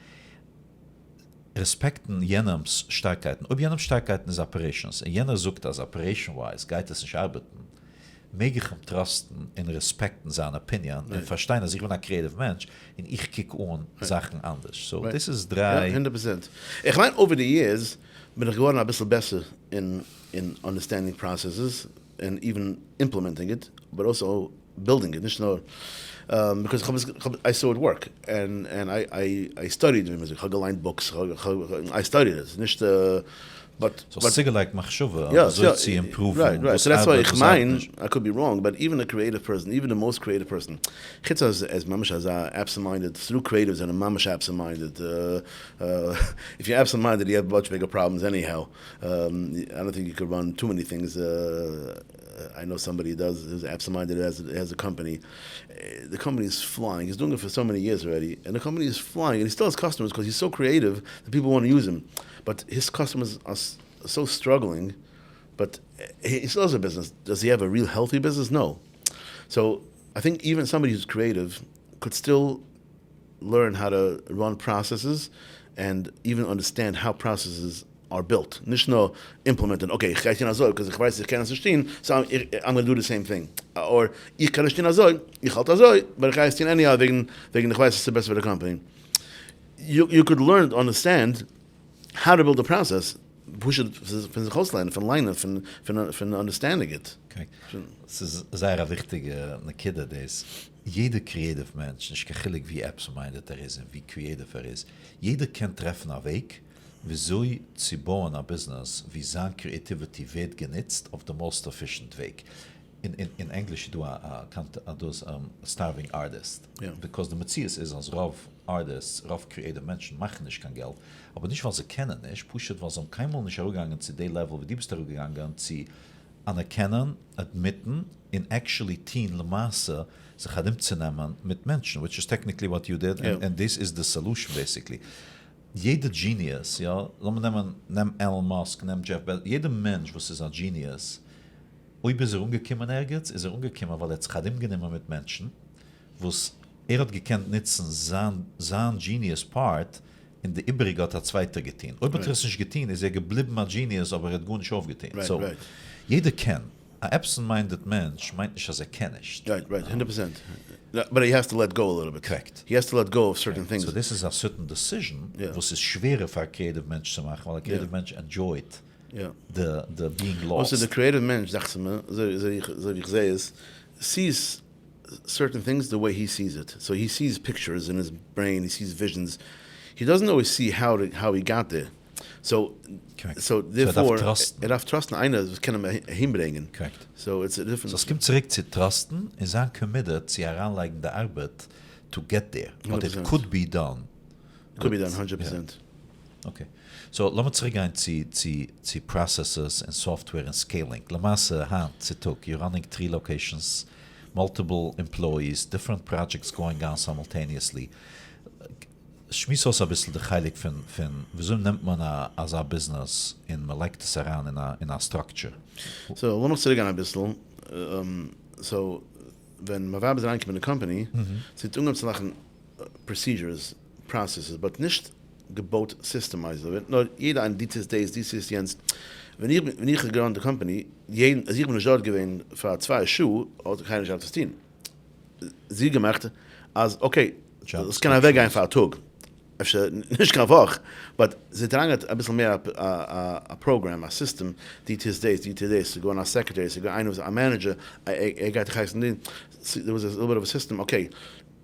Respekten jenems Starkheiten. Ob jenem Starkheiten ist Operations. Und jener sucht als Operation-wise, geht es nicht arbeiten. Mega trusten in Respekten seine Opinion und verstehen, dass ich bin ein creative Mensch und ich kicke Sachen anders. So, this is drei... Ja, 100%. Ich meine, over the years bin ich geworden ein bisschen besser in understanding processes and even implementing it, but also building it, because I saw it work, and I studied music. I got books. I studied it. But like machshuva, yeah, improve. Right. So that's why I could be wrong, but even a creative person, even the most creative person, Chitz as mamash as absent-minded, through creatives and a mamash absent-minded. If you're absent-minded, you have much bigger problems anyhow. I don't think you could run too many things. I know somebody who's absent-minded, has a company. The company is flying. He's doing it for so many years already, and the company is flying, and he still has customers because he's so creative that people want to use him. But his customers are so struggling, but he still has a business. Does he have a real healthy business? No. So I think even somebody who's creative could still learn how to run processes and even understand how processes are built. Nicht nur implemented. Okay, ich kann nicht so, because ich weiß, ich kann es verstehen, so I'm going to do the same thing. Or ich kann nicht so, ich halte so, but ich kann es nicht anyhow, wegen ich weiß, es ist the best for the company. You could learn to understand how to build a process, push it from the coastline, from line, from understanding it. Okay. Es ist sehr wichtig, eine Kette, das jeder creative Mensch, nicht gechillig wie absent-minded ist und wie creative ist, jeder kann treffen einen Weg, wieso zu bauen ein Business, wie seine Creativity wird genutzt auf den most efficient Weg. In English, du hast starving artist. Yeah. Because the Metzies ist, als rough artists, rough creative Menschen machen nicht kein Geld. Aber nicht, weil sie kennen nicht, pushen, weil sie keinmal nicht hergegangen zu dem Level, wie die bist hergegangen, zu anerkennen, admitten, in actually teen Lamasse, sich hat zu nehmen mit Menschen, which is technically what you did, and this is the solution basically. Jeder Genius, ja, nehm Elon Musk, nehm Jeff Bezos, jeder Mensch, was ist ein Genius, ob er umgekommen ergens, ist umgekommen, weil jetzt hat ihm genommen mit Menschen, was hat gekannt nützen, sein Genius Part, in der Übrige hat zweiter getan. Ob er es nicht getan, ist geblieben ein Genius, aber hat gut nicht aufgetan. Right, so, right. Jeder kennt. Ein absent-minded Mensch meint nicht, dass kennt nicht. Right, 100%. But he has to let go a little bit. Correct. He has to let go of certain things. So this is a certain decision, was ist schwerer für ein creative Mensch zu machen, weil ein creative Mensch enjoyed the being lost. Also the creative Mensch, sagt sie mir, so wie ich sehe es, sees certain things the way he sees it. So he sees pictures in his brain, he sees visions. He doesn't always see how he got there. So therefore, darf trusten einer, das kann hinbringen. Correct. So it's a different... So es kommt zurück zu trusten, und sein committed, sie heranlegen die Arbeit to get there. But 100%. it could be done. Could be done, 100%. Yeah. Okay. So lassen wir zurückgehen zu processes and software and scaling. Lamasse hand, you're running 3 locations, multiple employees, different projects going on simultaneously. Schmiss uns ein bisschen der Heilig von wieso nimmt man als ein Business in man legt es heran in a structure? So, lass uns zurückgehen ein bisschen. So, wenn man war in der Company, sind ungefähr procedures, processes, but nicht gebaut systemized. Nur jeder an dieses Jens. Wenn ich gegangen in der Company, als ich bin dort gewesen für 2 Schuhe, hat keine Chance zu stehen. Sie gemacht, als okay, das kann weg einfach ein Tag. Nicht keine Woche, but sie tragen ein bisschen mehr a program, a system, these days, to go on a secretary, to go on a manager, I got to there was a little bit of a system, okay,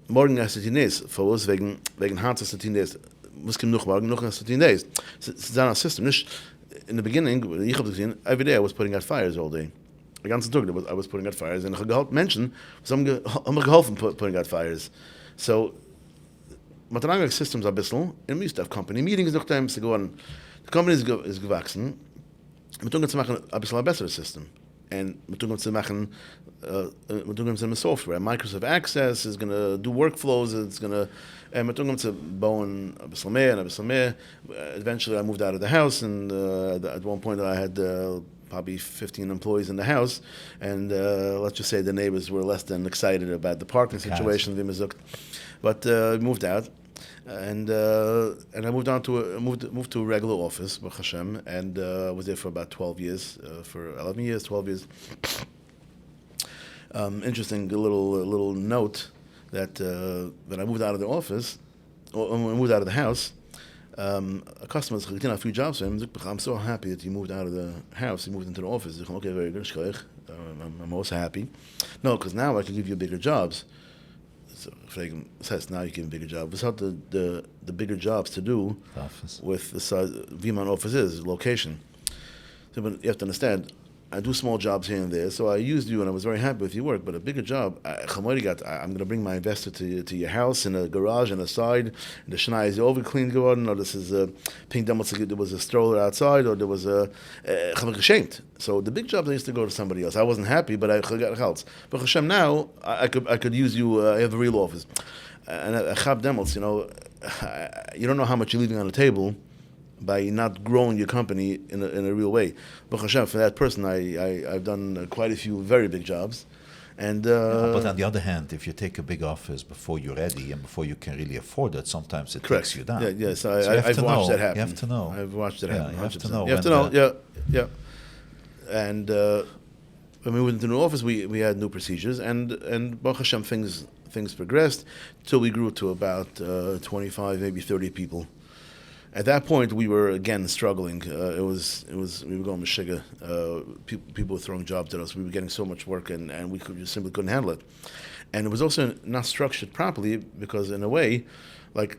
morgen hast du die Nähe, für uns wegen Hans hast du die Nähe, muss kommen noch hast du die Nähe. It's not a system, nicht, in the beginning, ich habe gesehen, every day I was putting out fires all day. Den ganzen Tag I was putting out fires, und ich habe geholfen Menschen, haben mir geholfen putting out fires. So, mit der Systems ein bisschen, in mir Stuff Company, Meetings noch times to go on, the company is gewachsen, mit tun zu machen ein bisschen ein besseres System. And mit tun zu machen, mit tun zu Software. Microsoft Access is going to do workflows, it's going to, mit tun zu bauen ein bisschen mehr. Eventually I moved out of the house, and at one point I had probably 15 employees in the house, and let's just say the neighbors were less than excited about the parking situation. But I moved out, and I moved to a regular office, Baruch Hashem, and was there for about 12 years, for 11 years, 12 years. Interesting little note that when I moved out of the office, or when I moved out of the house, a customer did a few jobs for him. I'm so happy that you moved out of the house, you moved into the office. Okay, very good, I'm also happy. No, because now I can give you bigger jobs. So says now you give bigger jobs. What's the bigger jobs to do with the size Viman office is location. So, but you have to understand, I do small jobs here and there, so I used you and I was very happy with your work, but a bigger job, I'm going to bring my investor to your house in a garage and a side, and the Shana is over clean garden, or this is a pink there was a stroller outside, or there was I'm ashamed. So the big jobs I used to go to somebody else. I wasn't happy, but I got help. But Hashem, now I could use you. I have a real office, and I have demos. You don't know how much you're leaving on the table by not growing your company in a real way. But Hashem, for that person, I've done quite a few very big jobs. And but on the other hand, if you take a big office before you're ready and before you can really afford it, sometimes it takes you down. Yeah, so I've watched that happen. You have to know. I've watched it happen. You have to know. You have to know. Yeah. And when we went into the office, we had new procedures, and Baruch Hashem, things progressed till we grew to about 25, maybe 30 people. At that point, we were again struggling. We were going Meshiga. People were throwing jobs at us. We were getting so much work, and we just simply couldn't handle it. And it was also not structured properly because, in a way, like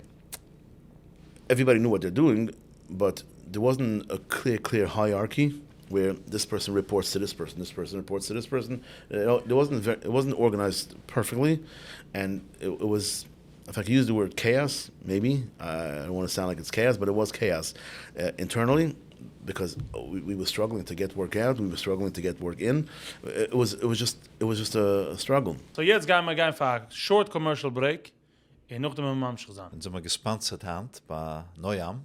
everybody knew what they're doing, but there wasn't a clear hierarchy where this person reports to this person reports to this person. It wasn't organized perfectly, and it was. If I could use the word chaos, maybe. I don't want to sound like it's chaos, but it was chaos internally. because we were struggling to get work out, we were struggling to get work in. It was just a struggle. So jetzt gehen wir gehen für a short commercial break. Noch dem Mamsch gesagt. Und sind wir gesponsert Hand bei Neuam.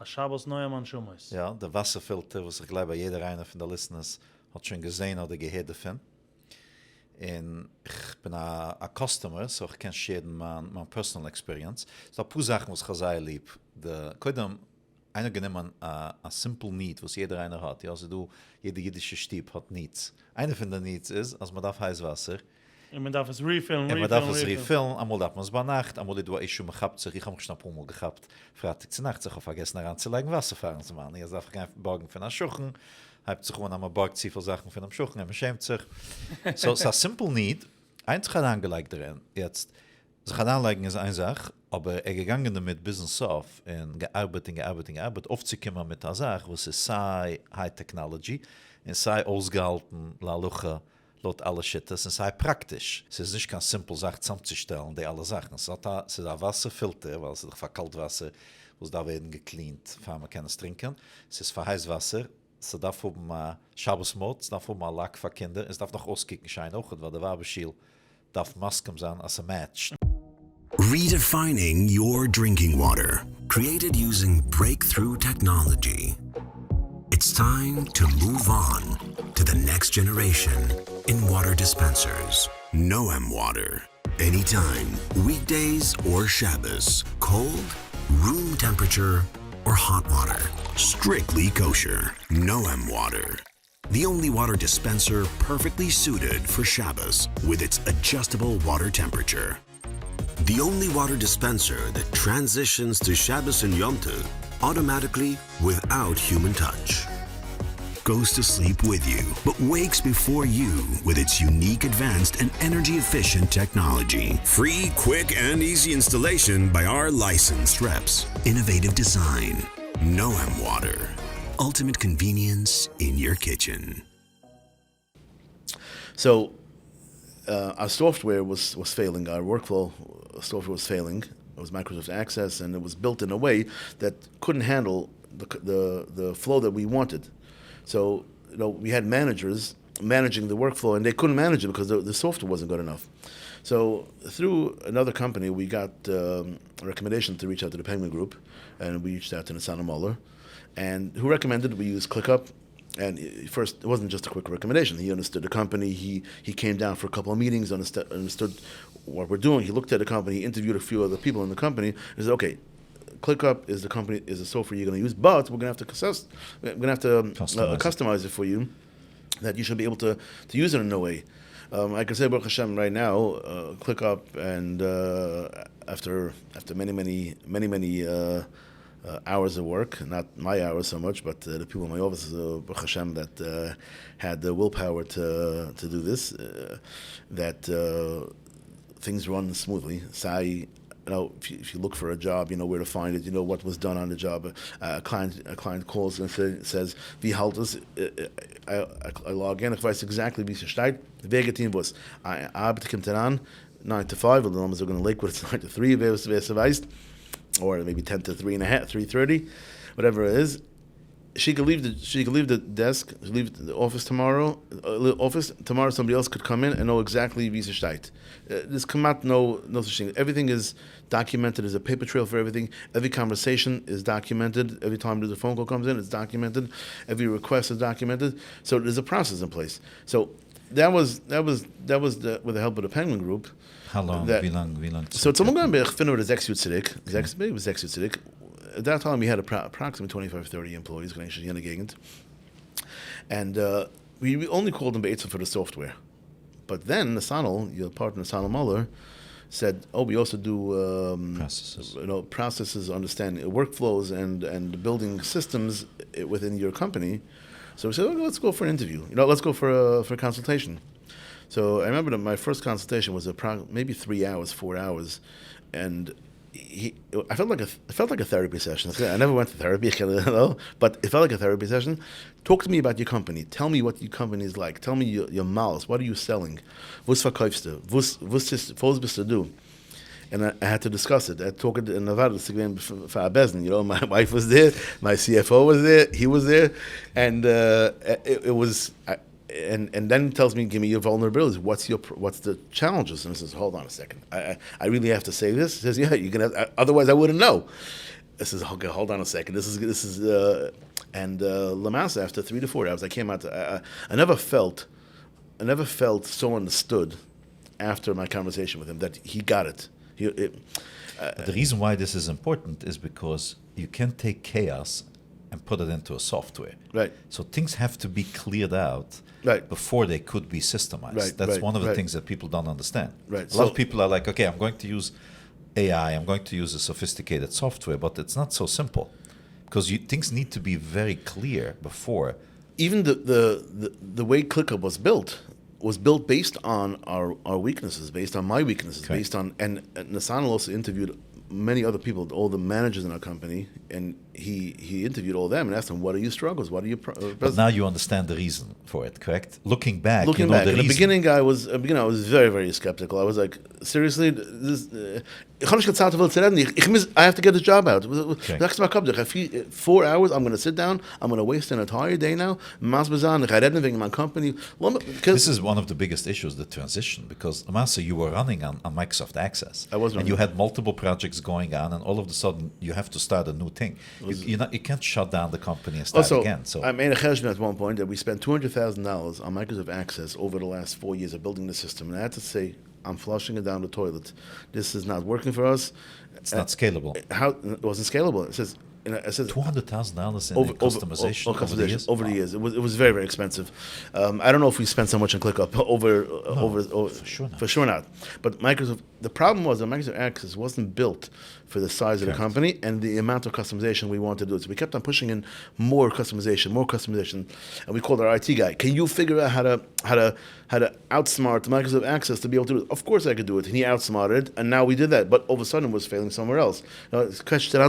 Shabbos Neumann Schumais. Ja, der Wasserfilter, was ich glaube, jeder einer von der Listeners hat schon gesehen oder gehört davon. Und ich bin ein Customer, so ich kenne jeden mein personal experience. So ein paar Sachen, was ich sehr lieb. Einer genommen a simple need, was jeder einer hat. Ja, also jeder jüdische Stieb hat Needs. Einer von den Needs ist, als man darf Heißwasser. Und man darf es refillen. Man darf es refillen, einmal darf man es bei Nacht, einmal ich schon gehabt, ich habe mich schon ein paar Mal gehabt, Freitag zur Nacht, ich habe vergessen, heranzulegen, Wasser fahren zu machen. Ich darf kein Borgen von einem Schuchen, habe sich gewoon einmal Borg ziehen für Sachen von einem Schuchen, und man schämt sich. So, es ist ein simple need, eins hat angelegt darin. Jetzt, sich anlegen ist eine Sache, aber gegangen damit Business auf, und gearbeitet, oft zu kommen mit der Sache, was ist sei High Technology, und sei ausgehalten, la Luche, laut alle Shit, das ist halt praktisch. Es ist nicht ganz simpel, Sachen zusammenzustellen, die alle Sachen. Es ist ein Wasserfilter, weil es ist für Kaltwasser, wo es da werden gecleant, für man kann es trinken. Es ist für Heißwasser, es darf oben Shabbos-Mod, es darf oben Lack für Kinder, es darf noch auskicken scheinen auch, weil der Wabeschiel darf Masken sein als ein Match. Redefining your drinking water, created using breakthrough technology. It's time to move on to the next generation in water dispensers. Noam Water. Anytime, weekdays or Shabbos. Cold, room temperature, or hot water. Strictly kosher. Noam Water. The only water dispenser perfectly suited for Shabbos with its adjustable water temperature. The only water dispenser that transitions to Shabbos and Yom Tov automatically without human touch. Goes to sleep with you, but wakes before you with its unique advanced and energy-efficient technology. Free, quick, and easy installation by our licensed reps. Innovative design. Noam Water. Ultimate convenience in your kitchen. So our software was failing. Our workflow software was failing. It was Microsoft Access, and it was built in a way that couldn't handle the flow that we wanted. So, we had managers managing the workflow, and they couldn't manage it because the software wasn't good enough. So, through another company, we got a recommendation to reach out to the Penguin Group, and we reached out to Nasana Muller, and who recommended we use ClickUp. And first, it wasn't just a quick recommendation. He understood the company. He came down for a couple of meetings, understood what we're doing. He looked at the company, he interviewed a few other people in the company, and said, "Okay, ClickUp is the software you're going to use, but we're going to have to customize it for you, that you should be able to use it in a way." I can say, Baruch Hashem, right now, ClickUp, and after many hours of work, not my hours so much, but the people in my office, Baruch Hashem, that had the willpower to do this, that things run smoothly. If you look for a job, you know where to find it. You know what was done on the job. A client calls and says, "Wie halt es?" I log in. Ich weiß exactly wie es steht. Wer geht in was? Arbeit kommt an 9 to 5. Und dann haben wir sogar in Lakewood it's 9 to 3. Wer es weiß, or maybe 10 to 3:30, whatever it is. She could leave the desk, leave the office tomorrow. Tomorrow, somebody else could come in and know exactly wie es steht. This cannot no such thing. Everything is documented. There's a paper trail for everything. Every conversation is documented. Every time the phone call comes in, it's documented. Every request is documented. So there's a process in place. So that was with the help of the Penguin Group. How long? Wie lang? So it's only going to be 6 Jahre zurück. 6 Jahre zurück. At that time, we had approximately 25, 30 employees in the Gegend. And we only called them Be'etzim for the software. But then Nasanel, your partner Nasanel Muller, said, we also do processes, understanding workflows, and building systems within your company. So we said, let's go for an interview. Let's go for a consultation. So I remember that my first consultation was maybe 3 hours, 4 hours, and I felt like a therapy session. I never went to therapy, but it felt like a therapy session. Talk to me about your company. Tell me what your company is like. Tell me your mouths. What are you selling? Was verkaufst du? Was bist du? and I had to discuss it. I talked in Nevada for Abezin. You know, my wife was there, my CFO was there, he was there, and it was. And then he tells me, give me your vulnerabilities. What's the challenges? And I says, hold on a second. I really have to say this? He says, yeah, you're gonna. Otherwise, I wouldn't know. I says, okay, hold on a second. This is and Lamasa, after 3 to 4 hours, I came out. I never felt so understood after my conversation with him that he got it. The reason why this is important is because you can take chaos and put it into a software. Right. So things have to be cleared out Right. before they could be systemized. Right, That's right, one of the right. things that people don't understand. Right, A lot so- of people are like, okay, I'm going to use AI, I'm going to use a sophisticated software, but it's not so simple because things need to be very clear before. Even the way ClickUp was built based on our weaknesses, based on my weaknesses, Okay. based on and Nasanel also interviewed many other people, all the managers in our company, and he interviewed all of them and asked them, what are your struggles? What are your But now you understand the reason for it, correct? Looking back, Looking you know back, the in the reason. beginning, I was very, very skeptical. I was like, seriously, this. I have to get this job out. Next to my cup, 4 hours. I'm going to sit down. I'm going to waste an entire day now. My company. This is one of the biggest issues, the transition, because Amasa, you were running on Microsoft Access. I was and running. you had multiple projects going on, and all of a sudden you have to start a new thing. You can't shut down the company and start Also, again. So I made a cheshbon at one point that we spent $200,000 on Microsoft Access over the last 4 years of building the system, and I had to say, I'm flushing it down the toilet. This is not working for us. it's not scalable. How it wasn't scalable? It says. $200,000 in customization over the years. Over the years, it was very, very expensive. I don't know if we spent so much on ClickUp over for sure not. But Microsoft. The problem was that Microsoft Access wasn't built for the size of the company and the amount of customization we wanted to do. So we kept on pushing in more customization, and we called our IT guy. Can you figure out how to outsmart Microsoft Access to be able to do it? Of course I could do it. And he outsmarted, and now we did that. But all of a sudden, it was failing somewhere else. Because it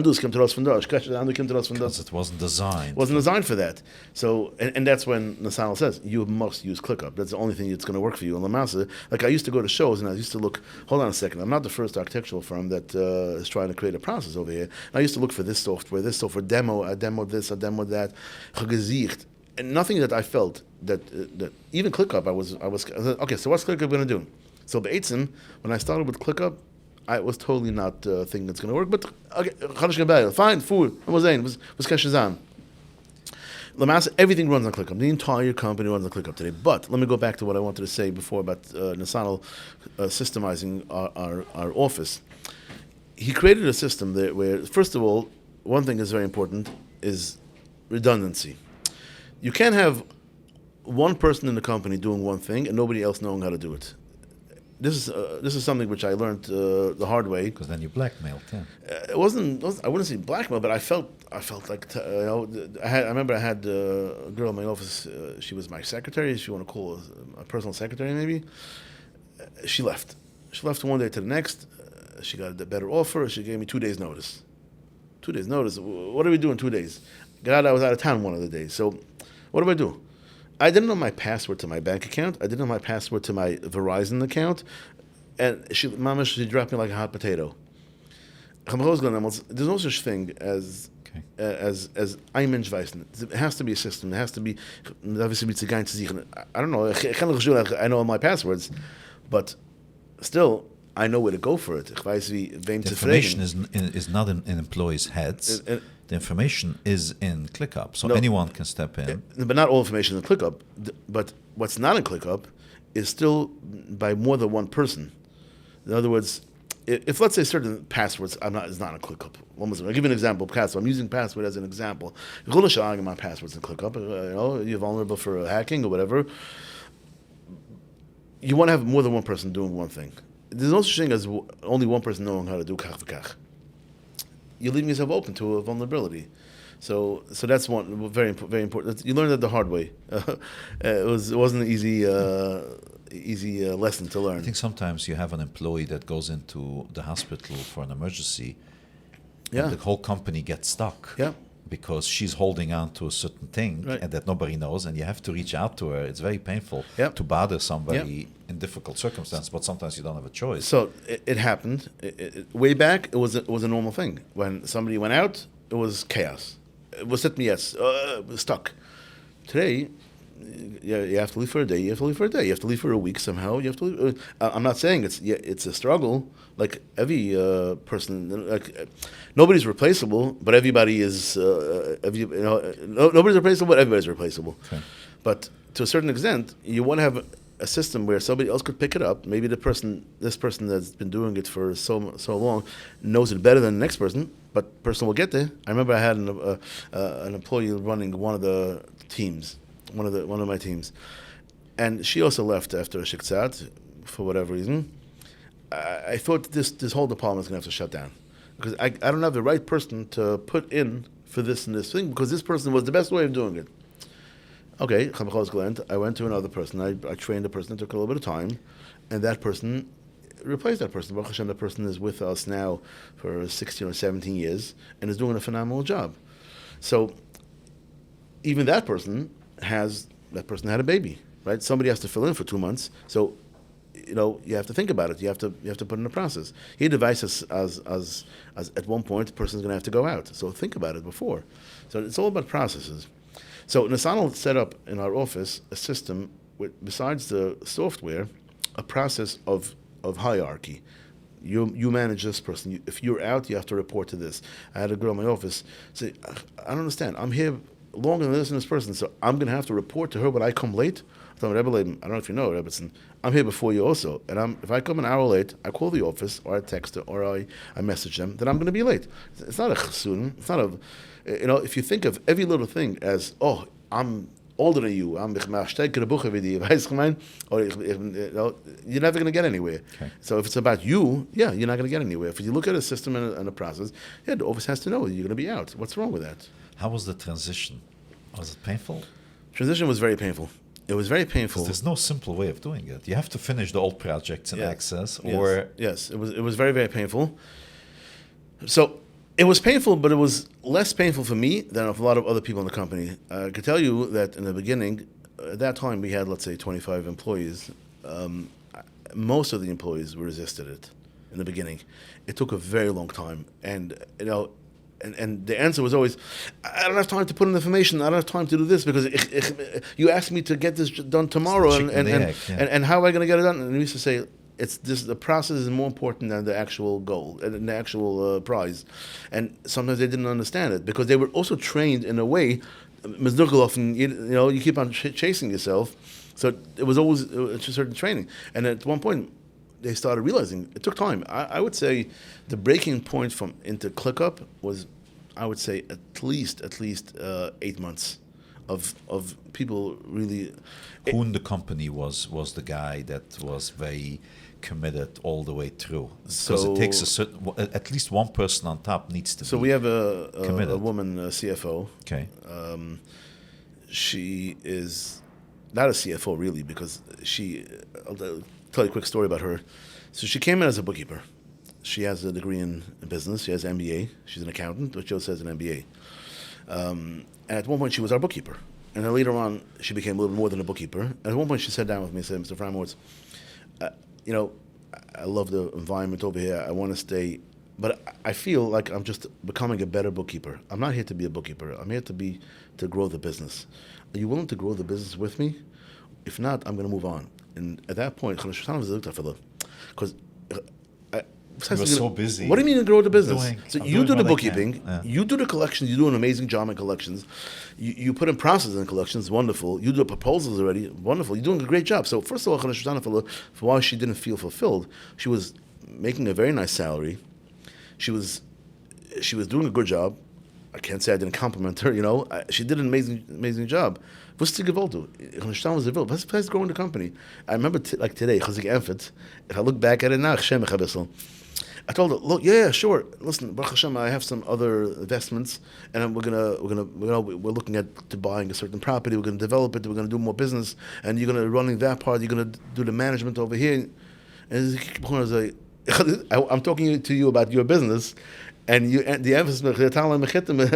wasn't designed. Wasn't designed for that. So, and that's when Nasanel says, you must use ClickUp. That's the only thing that's going to work for you. And Lamasa, like I used to go to shows and I used to look, hold on a second, I'm not the first architectural firm that is trying to create a process over here. And I used to look for this software, demo, I demoed this, I demoed that, gezicht. And nothing that I felt that even ClickUp, I was okay, so what's ClickUp going to do? So B'etzim, when I started with ClickUp, I was totally not a thing that's going to work, but okay, fine, food, was kashazan. Lamasa, everything runs on ClickUp. The entire company runs on ClickUp today. But let me go back to what I wanted to say before about Nasanel systemizing our office. He created a system there where, first of all, one thing is very important is redundancy. You can't have one person in the company doing one thing and nobody else knowing how to do it. This is something which I learned the hard way. Because then you blackmailed, yeah. It wasn't. I wouldn't say blackmail, but I felt like I remember I had a girl in my office. She was my secretary. If you want to call her a personal secretary, maybe. She left. She left one day to the next. She got a better offer. She gave me 2 days notice. 2 days notice. What do we do in 2 days? God, I was out of town one of the days. So, what do I do? I didn't know my password to my bank account. I didn't know my password to my Verizon account. And she dropped me like a hot potato. There's no such thing as Einmenschweisen. It has to be a system. It has to be, I don't know. I know all my passwords, but still, I know where to go for it. The information is not in employees' heads. The information is in ClickUp, so anyone can step in. But not all information is in ClickUp. But what's not in ClickUp is still by more than one person. In other words, if let's say certain passwords is not in ClickUp. I'll give you an example. Password. I'm using password as an example. My passwords in ClickUp. You're vulnerable for hacking or whatever. You want to have more than one person doing one thing. There's no such thing as only one person knowing how to do kach v'kach. You're leaving yourself open to a vulnerability. So that's one very important. You learned that the hard way. It wasn't an easy lesson to learn. I think sometimes you have an employee that goes into the hospital for an emergency, and the whole company gets stuck. Yeah. because she's holding on to a certain thing Right. and that nobody knows, and you have to reach out to her. It's very painful Yep. to bother somebody in difficult circumstances, but sometimes you don't have a choice. So it happened. Way back, it was a normal thing. When somebody went out, it was chaos. It was set me stuck. Today, you have to leave for a day. You have to leave for a day. You have to leave for a week somehow. You have to leave. I'm not saying it's a struggle. Like every person, nobody's replaceable, but everybody is. Nobody's replaceable, but everybody's replaceable. Okay. But to a certain extent, you want to have a system where somebody else could pick it up. Maybe this person that's been doing it for so long, knows it better than the next person. But person will get there. I remember I had an employee running one of the teams, one of my teams, and she also left after a shiktzat for whatever reason. I thought this whole department is going to have to shut down because I don't have the right person to put in for this and this thing because this person was the best way of doing it. Okay, I went to another person. I trained the person. It took a little bit of time, and that person replaced that person. Baruch Hashem, that person is with us now for 16 or 17 years and is doing a phenomenal job. So even that person had a baby, right? Somebody has to fill in for 2 months. So you have to think about it. You have to put in a process. He devises as at one point the person's going to have to go out. So think about it before. So it's all about processes. So Nisanel set up in our office a system with, besides the software, a process of hierarchy. You manage this person. If you're out, you have to report to this. I had a girl in my office say, I don't understand. I'm here longer than this person, so I'm going to have to report to her when I come late. I told Rebbe, I don't know if you know, Rebbetzin, I'm here before you also. And if I come an hour late, I call the office, or I text her, or I message them that I'm going to be late. It's not a chassun. It's not a... if you think of every little thing as, I'm older than you, I'm or you're never going to get anywhere. Okay. So if it's about you, you're not going to get anywhere. If you look at a system and a process, the office has to know you're going to be out. What's wrong with that? How was the transition? Was it painful? Transition was very painful. It was very painful. There's no simple way of doing it. You have to finish the old projects in Access, yes, it was very, very painful. So it was painful, but it was less painful for me than a lot of other people in the company. I could tell you that in the beginning, at that time we had, let's say, 25 employees. Most of the employees resisted it in the beginning. It took a very long time, and And the answer was always, I don't have time to put in information. I don't have time to do this because you asked me to get this done tomorrow, and how am I going to get it done? And we used to say, the process is more important than the actual goal, and the actual prize. And sometimes they didn't understand it because they were also trained in a way, you keep on chasing yourself. So it was always a certain training. And at one point, they started realizing it took time. I would say the breaking point from into ClickUp was, I would say, at least 8 months of people really. Who in the company was the guy that was very committed all the way through? Because it takes at least one person on top needs to be. So we have a woman CFO. Okay. She is not a CFO really because I'll tell you a quick story about her. So she came in as a bookkeeper. She has a degree in business. She has an MBA. She's an accountant, but she also has an MBA. And at one point, she was our bookkeeper. And then later on, she became a little more than a bookkeeper. And at one point, she sat down with me and said, Mr. Fromowitz, I love the environment over here. I want to stay. But I feel like I'm just becoming a better bookkeeper. I'm not here to be a bookkeeper. I'm here to grow the business. Are you willing to grow the business with me? If not, I'm going to move on. And at that point, because you were so busy. What do you mean to grow the business? You do the bookkeeping, you do the collections, you do an amazing job in collections, you put in processes in collections, wonderful. You do the proposals already, wonderful. You're doing a great job. So first of all, for why she didn't feel fulfilled, she was making a very nice salary. She was doing a good job. I can't say I didn't compliment her, she did an amazing job. Was sie gewollt? Was is growing the company? I remember today, if I look back at it now, I told her, look, yeah, sure. Listen, Baruch Hashem, I have some other investments, and we're looking at to buying a certain property. We're going to develop it. We're going to do more business, and you're going to running that part. You're going to do the management over here. And I'm talking to you about your business, and the emphasis was Hakstama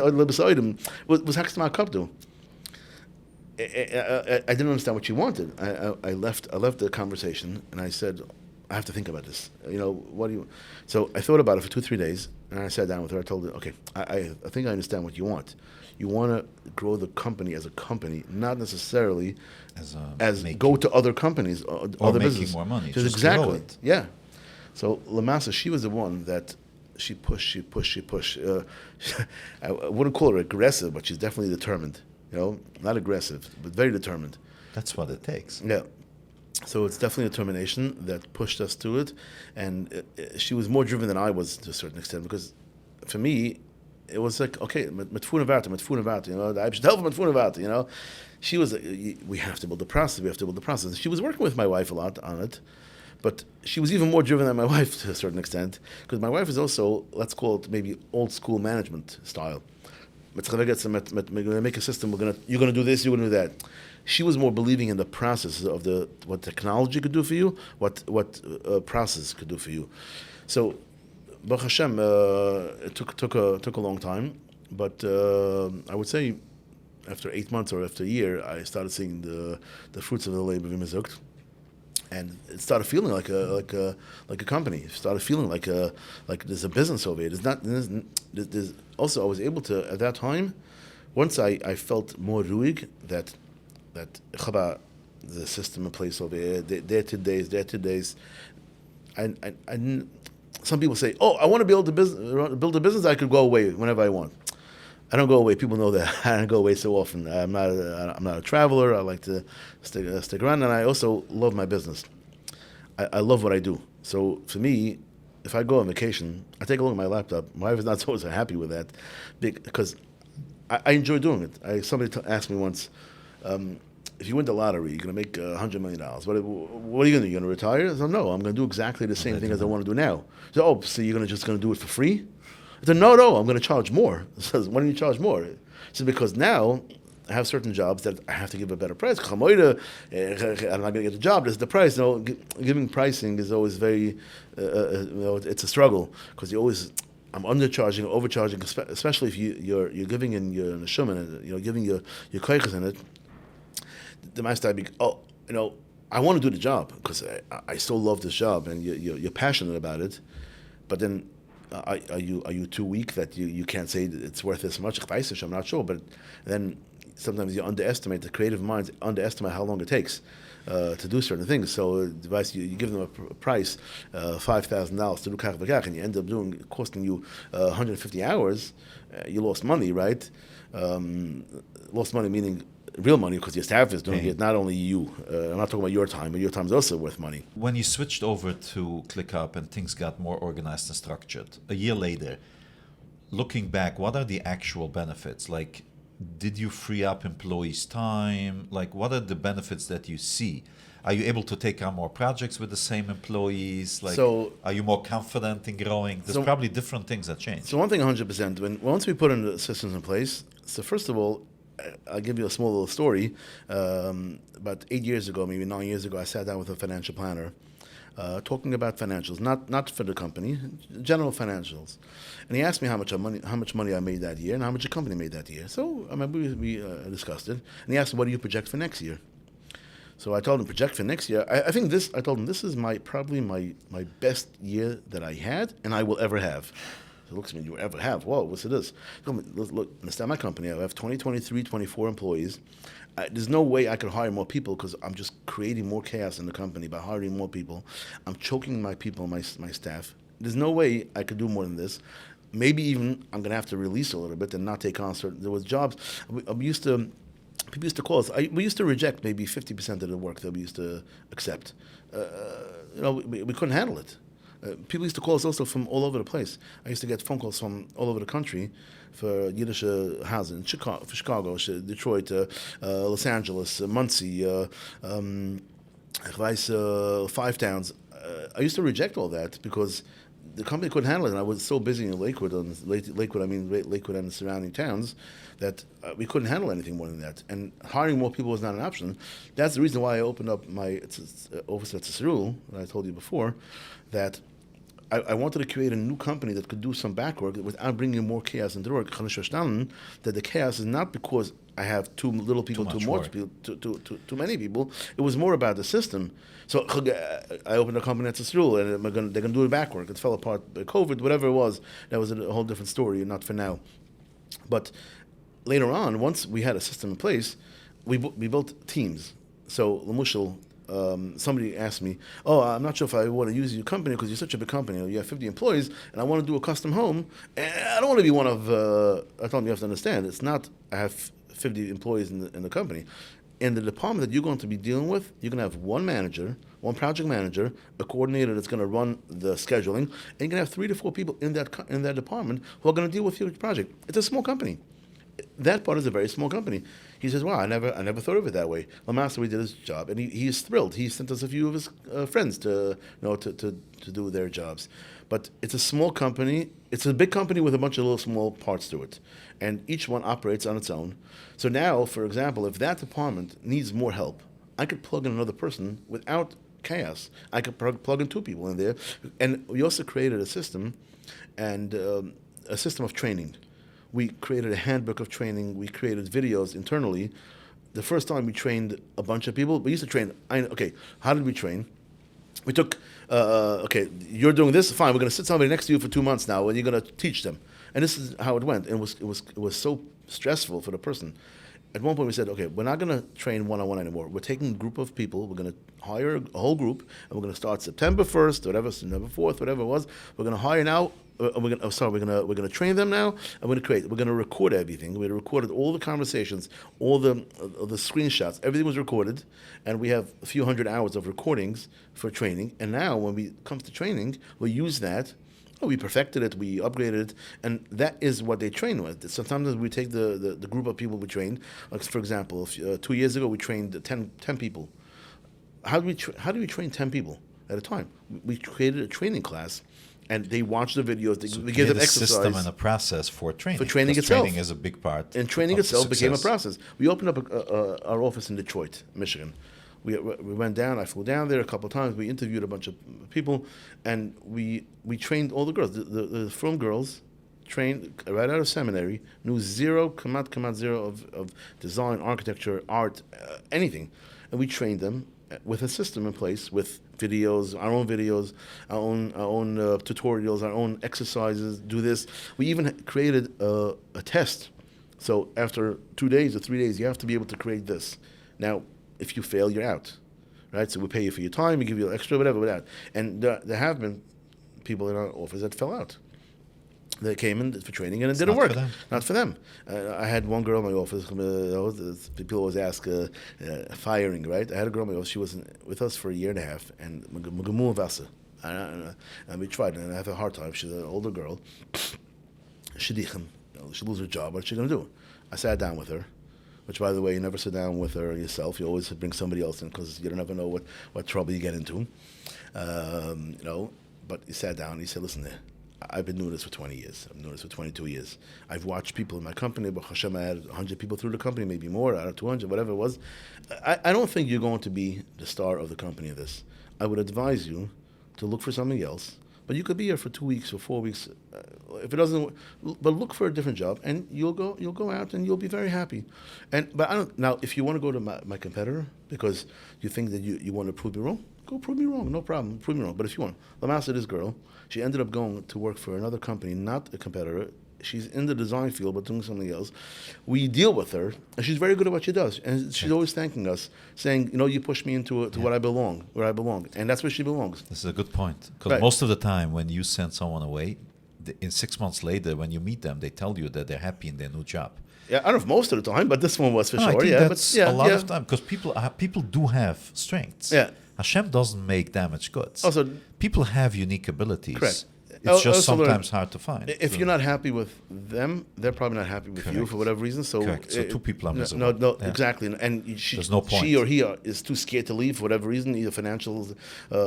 Kapdu. I didn't understand what she wanted. I left the conversation and I said, I have to think about this. What do you? So I thought about it for 2-3 days, and I sat down with her. I told her, okay, I think I understand what you want. You want to grow the company as a company, not necessarily as go to other companies or other making businesses. more money. Just Just grow exactly. it. Yeah. So Lamasa, she was the one that she pushed. I wouldn't call her aggressive, but she's definitely determined. Not aggressive, but very determined. That's what it takes. Yeah. So it's definitely determination that pushed us to it, and she was more driven than I was to a certain extent, because for me, it was like, okay, met tfuna vata, I should help met tfuna vata, She was, we have to build the process, She was working with my wife a lot on it, but she was even more driven than my wife to a certain extent, because my wife is also, let's call it maybe old school management style. We're going to make a system, you're going to do this, you're going to do that. She was more believing in the process of what technology could do for you, what process could do for you. So, Baruch Hashem, it took a long time, but I would say after 8 months or after a year, I started seeing the fruits of the labor of Mizukt, and it started feeling like a company. It started feeling like there's a business over here. There's also, I was able to at that time, once I felt more ruig that the system in place over here, there 2 days. Some people say, "Oh, I want to build a business. I could go away whenever I want." I don't go away. People know that I don't go away so often. I'm not a traveler. I like to stick around, and I also love my business. I love what I do. So for me, if I go on vacation, I take a look at my laptop. My wife is not always happy with that, because I enjoy doing it. Somebody asked me once, if you win the lottery, you're going to make $100 million. What are you going to do? You're going to retire? I said, no, I'm going to do exactly the same thing as I want to do now. So you're just going to do it for free? I said, no, I'm going to charge more. He says, why don't you charge more? I said, because now I have certain jobs that I have to give a better price. I'm not going to get a job. This is the price. Giving pricing is always very, it's a struggle, because I'm undercharging, overcharging, especially if you're giving in your neshama, giving your koiches in it. The master, I want to do the job because I so love this job, and you're passionate about it. But then, are you too weak that you can't say that it's worth this much? I'm not sure. But then sometimes you underestimate, the creative minds underestimate how long it takes to do certain things. So you give them a price, $5,000 to do kach v'kach, and you end up costing you 150 hours. You lost money, right? Lost money meaning real money, because your staff is doing it, not only you. I'm not talking about your time, but your time is also worth money. When you switched over to ClickUp and things got more organized and structured, a year later, looking back, what are the actual benefits? Like, did you free up employees' time? Like, what are the benefits that you see? Are you able to take on more projects with the same employees? Like, are you more confident in growing? There's probably different things that change. So one thing 100%, once we put in the systems in place, so first of all, I'll give you a small little story. About 8 years ago, maybe 9 years ago, I sat down with a financial planner, talking about financials, not for the company, general financials. And he asked me how much money I made that year and how much the company made that year. So I remember we discussed it. And he asked me, what do you project for next year? So I told him, project for next year. I told him, this is probably my best year that I had and I will ever have. He looks at me, you ever have? Whoa, what's it is? Look, understand my company. I have 23, 24 employees. There's no way I could hire more people, because I'm just creating more chaos in the company by hiring more people. I'm choking my people, my staff. There's no way I could do more than this. Maybe even I'm going to have to release a little bit and not take on certain. There was jobs. People used to call us. We used to reject maybe 50% of the work that we used to accept. We couldn't handle it. People used to call us also from all over the place. I used to get phone calls from all over the country for Yiddish houses, Chicago, Detroit, Los Angeles, Muncie, Five Towns. I used to reject all that because the company couldn't handle it, and I was so busy in Lakewood and the surrounding towns, that we couldn't handle anything more than that. And hiring more people was not an option. That's the reason why I opened up my office at Tzisrul, that I told you before, that I wanted to create a new company that could do some back work without bringing more chaos into the work. That the chaos is not because I have too little people, too much people, too many people. It was more about the system. So I opened a company at Yisrael, and they're going to do the back work. It fell apart by COVID, whatever it was. That was a whole different story, not for now. But later on, once we had a system in place, we built teams. So Lamushal, somebody asked me, I'm not sure if I want to use your company because you're such a big company. You have 50 employees, and I want to do a custom home. And I don't want to be one of, I told him you have to understand, it's not I have 50 employees in the company. In the department that you're going to be dealing with, you're going to have one manager, one project manager, a coordinator that's going to run the scheduling, and you're going to have 3 to 4 people in that department who are going to deal with your project. It's a small company. That part is a very small company. He says, "Wow, I never thought of it that way." Lamaster, we did his job, and he is thrilled. He sent us a few of his friends to do their jobs. But it's a small company. It's a big company with a bunch of little small parts to it, and each one operates on its own. So now, for example, if that department needs more help, I could plug in another person without chaos. I could plug in 2 people in there, and we also created a system, and a system of training. We created a handbook of training. We created videos internally. The first time we trained a bunch of people, we used to train. How did we train? We took, you're doing this, fine. We're going to sit somebody next to you for 2 months now, and you're going to teach them. And this is how it went. And it was so stressful for the person. At one point, we said, okay, we're not going to train one-on-one anymore. We're taking a group of people. We're going to hire a whole group, and we're going to start September 1st, whatever, September 4th, whatever it was. We're going to hire now. We're going to train them now, and we're going to record everything. We recorded all the conversations, all the screenshots. Everything was recorded, and we have a few hundred hours of recordings for training. And now, when it comes to training, we use that. We perfected it, we upgraded it, and that is what they train with. Sometimes we take the group of people we trained. Like, for example, 2 years ago, we trained 10 people. How do we train 10 people at a time? We created a training class, and they watch the videos. We give them exercise. A system and a process for training. For training itself. Training is a big part. And training itself became a process. We opened up our office in Detroit, Michigan. We went down. I flew down there a couple of times. We interviewed a bunch of people, and we trained all the girls. The Frum girls trained right out of seminary, knew zero, kamat zero of design, architecture, art, anything, and we trained them with a system in place with videos, our own tutorials, our own exercises. Do this. We even created a test. So after 2 days or 3 days, you have to be able to create this. Now, if you fail, you're out, right? So we pay you for your time, we give you extra, whatever. And there have been people in our office that fell out. They came in for training and it didn't work. Not for them. I had one girl in my office. People always ask firing, right? I had a girl in my office. She was with us for 1.5 years, and we tried, and I have a hard time. She's an older girl. She lose her job. What's she going to do? I sat down with her. Which, by the way, you never sit down with her yourself. You always bring somebody else in because you never know what trouble you get into. But he sat down and he said, listen, I've been doing this for 20 years. I've been doing this for 22 years. I've watched people in my company. But Hashem, I had 100 people through the company, maybe more, out of 200, whatever it was. I don't think you're going to be the star of the company of this. I would advise you to look for something else. But you could be here for 2 weeks or 4 weeks. If it doesn't, but look for a different job, and you'll go out and you'll be very happy. But I don't now. If you want to go to my competitor because you think that you want to prove me wrong, go prove me wrong. No problem, prove me wrong. But if you want, Lamaster, this girl, she ended up going to work for another company, not a competitor. She's in the design field, but doing something else. We deal with her, and she's very good at what she does. And she's always thanking us, saying, you pushed me into where I belong, and that's where she belongs. This is a good point, because most of the time when you send someone away, in 6 months later, when you meet them, they tell you that they're happy in their new job. Yeah, I don't know if most of the time, but this one was for sure. I think that's a lot of time, because people do have strengths. Yeah. Hashem doesn't make damaged goods. Also, people have unique abilities. Correct. It's just sometimes hard to find. If you're not happy with them, they're probably not happy with you for whatever reason. So, so 2 people are miserable. No, exactly. And there's no point. She or he is too scared to leave for whatever reason, either financial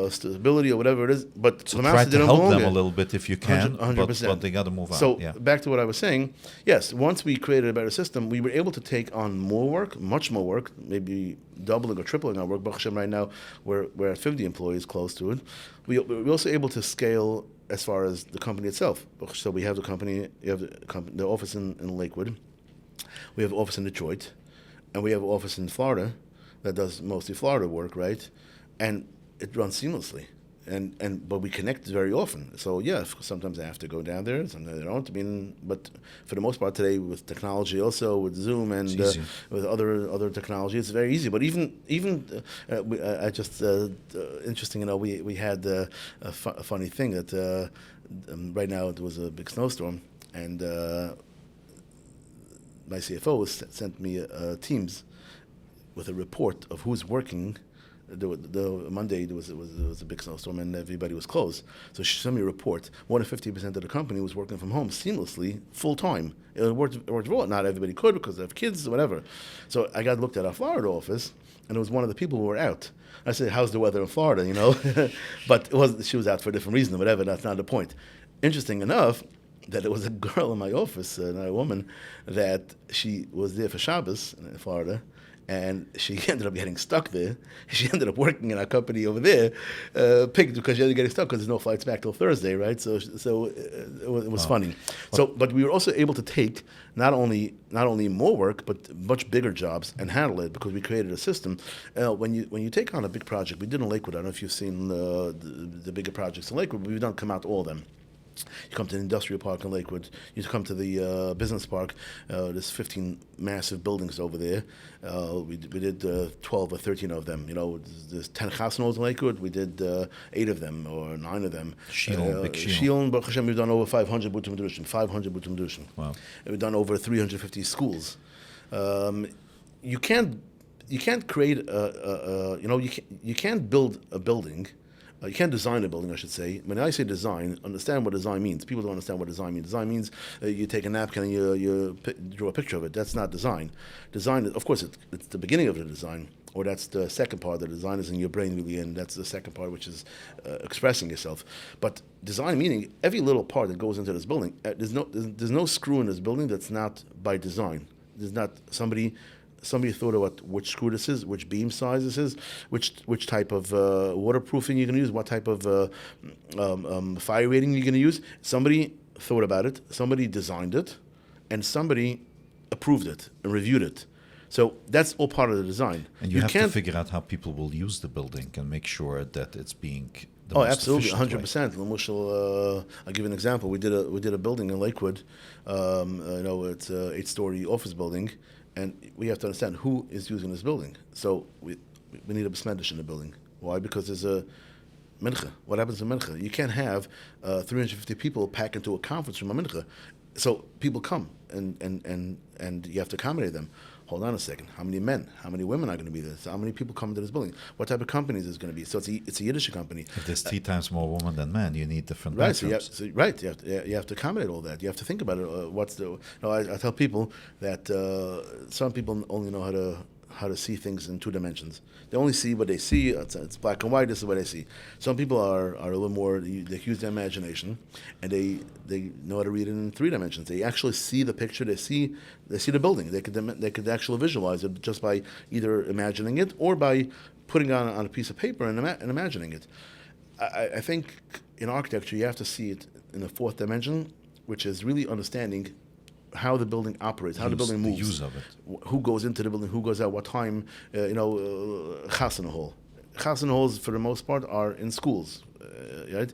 stability or whatever it is. But so try to help them a little bit if you can, 100%. But they got to move on. So back to what I was saying. Yes, once we created a better system, we were able to take on more work, much more work, maybe doubling or tripling our work. Baruch Hashem, right now, we're at 50 employees, close to it. We're also able to scale as far as the company itself. So we have the company, you have the office in Lakewood, we have an office in Detroit, and we have an office in Florida that does mostly Florida work, right? And it runs seamlessly. But we connect very often. So yeah, sometimes I have to go down there, sometimes I don't. I mean, but for the most part today, with technology, also with Zoom and with other technology, it's very easy. But even I just interesting, we had a funny thing that right now it was a big snowstorm, and my CFO sent me Teams with a report of who's working. The Monday there was a big snowstorm and everybody was closed. So she sent me a report. More than 50% of the company was working from home seamlessly, full time. It worked well. Not everybody could because they have kids or whatever. So I got looked at our Florida office, and it was one of the people who were out. I said, "How's the weather in Florida?" But it wasn't. She was out for a different reason or whatever. That's not the point. Interesting enough, that it was a girl in my office, not a woman, that she was there for Shabbos in Florida. And she ended up getting stuck there. She ended up working in our company over there, picked because she ended up getting stuck because there's no flights back till Thursday, right? So it was funny. But we were also able to take not only more work, but much bigger jobs and handle it because we created a system. When you take on a big project, we did in Lakewood. I don't know if you've seen the bigger projects in Lakewood, but we've done come out all of them. You come to the industrial park in Lakewood. You come to the business park. There's 15 massive buildings over there. We did 12 or 13 of them. There's 10 chasnos in Lakewood. We did 8 of them or 9 of them. Big Shion, Baruch Hashem, we've done over 500 butim drushim. 500 butim drushim. Wow. We've done over 350 schools. You can't create you can't build a building. You can't design a building, I should say. When I say design, understand what design means. People don't understand what design means. Design means you take a napkin and you draw a picture of it. That's not design. Design, of course, it's the beginning of the design, or that's the second part. The design is in your brain, really, and that's the second part, which is expressing yourself. But design meaning every little part that goes into this building. There's no screw in this building that's not by design. There's not somebody thought about which screw this is, which beam size this is, which type of waterproofing you're going to use, what type of fire rating you're going to use. Somebody thought about it, somebody designed it, and somebody approved it and reviewed it. So that's all part of the design. And you have to figure out how people will use the building and make sure that it's being the most absolutely, efficient 100%. I'll give you an example. We did a building in Lakewood. It's an 8-story office building. And we have to understand who is using this building. So we need a besmedish in the building. Why? Because there's a mincha. What happens in mincha? You can't have 350 people pack into a conference room a mincha. So people come, and you have to accommodate them. Hold on a second. How many men? How many women are going to be there? So how many people come to this building? What type of companies is going to be? So it's a Yiddish company. If there's 3 times more women than men, you need different right. bathrooms. You have to accommodate all that. You have to think about it. I tell people that some people only know how to see things in 2 dimensions. They only see what they see. It's black and white. This is what they see. Some people are a little more. They use their imagination, and they know how to read it in 3 dimensions. They actually see the picture. They see the building. They could actually visualize it just by either imagining it or by putting it on a piece of paper and imagining it. I think in architecture you have to see it in the 4th dimension, which is really understanding how the building operates, how the building moves, the use of it, who goes into the building, who goes out, what time. Chasana hall. Chasana halls, for the most part, are in schools, right?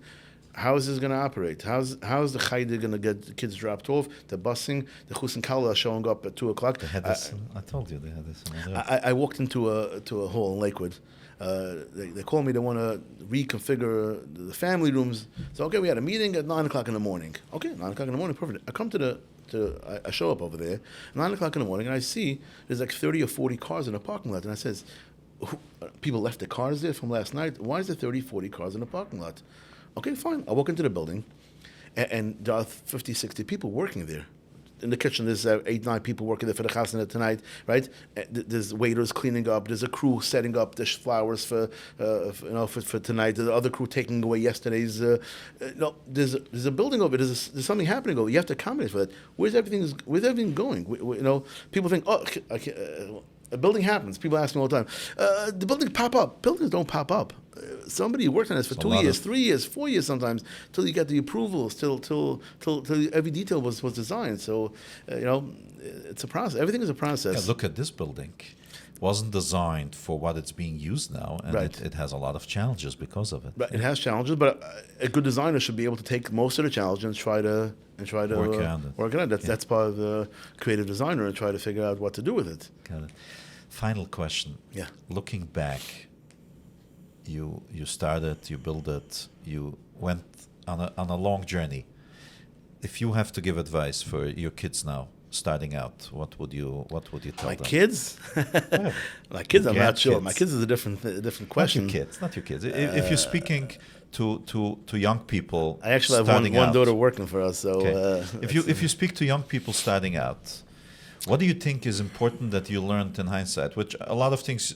How is this going to operate? How's the chayde going to get the kids dropped off? The busing, the chus and kala showing up at 2:00. They had this. I told you they had this. I walked into a hall in Lakewood. They called me. They want to reconfigure the family rooms. So okay, we had a meeting at 9:00 in the morning. Okay, 9:00 in the morning, perfect. I come I show up over there, 9:00 in the morning, and I see there's like 30 or 40 cars in the parking lot. And I says, people left their cars there from last night. Why is there 30, 40 cars in the parking lot? Okay, fine. I walk into the building, and there are 50, 60 people working there. In the kitchen, there's 8, 9 people working there for the chasana tonight, right? There's waiters cleaning up. There's a crew setting up the flowers for tonight. There's the other crew taking away yesterday's. There's a building over it. There's something happening over it. You have to accommodate for that. Where's everything going? People think, A building happens. People ask me all the time, the building pop up. Buildings don't pop up. Somebody worked on this for 2 years, 3 years, 4 years sometimes, till you get the approvals, till every detail was designed. So, it's a process. Everything is a process. Yeah, look at this building. Wasn't designed for what it's being used now, and Right. it has a lot of challenges because of it. But it has challenges, but a good designer should be able to take most of the challenge and try to Work around it. Work around it. That's part of the creative designer, and try to figure out what to do with it. Got it. Final question. Yeah. Looking back, you started, you built it, you went on a long journey. If you have to give advice for your kids now, starting out, what would you tell My them? kids, my kids, I'm not sure. Grandkids. My kids is a different question. Not your kids. If you're speaking to young people, I actually have starting one out, daughter working for us, so okay. If you speak to young people starting out, what do you think is important that you learned in hindsight? Which a lot of things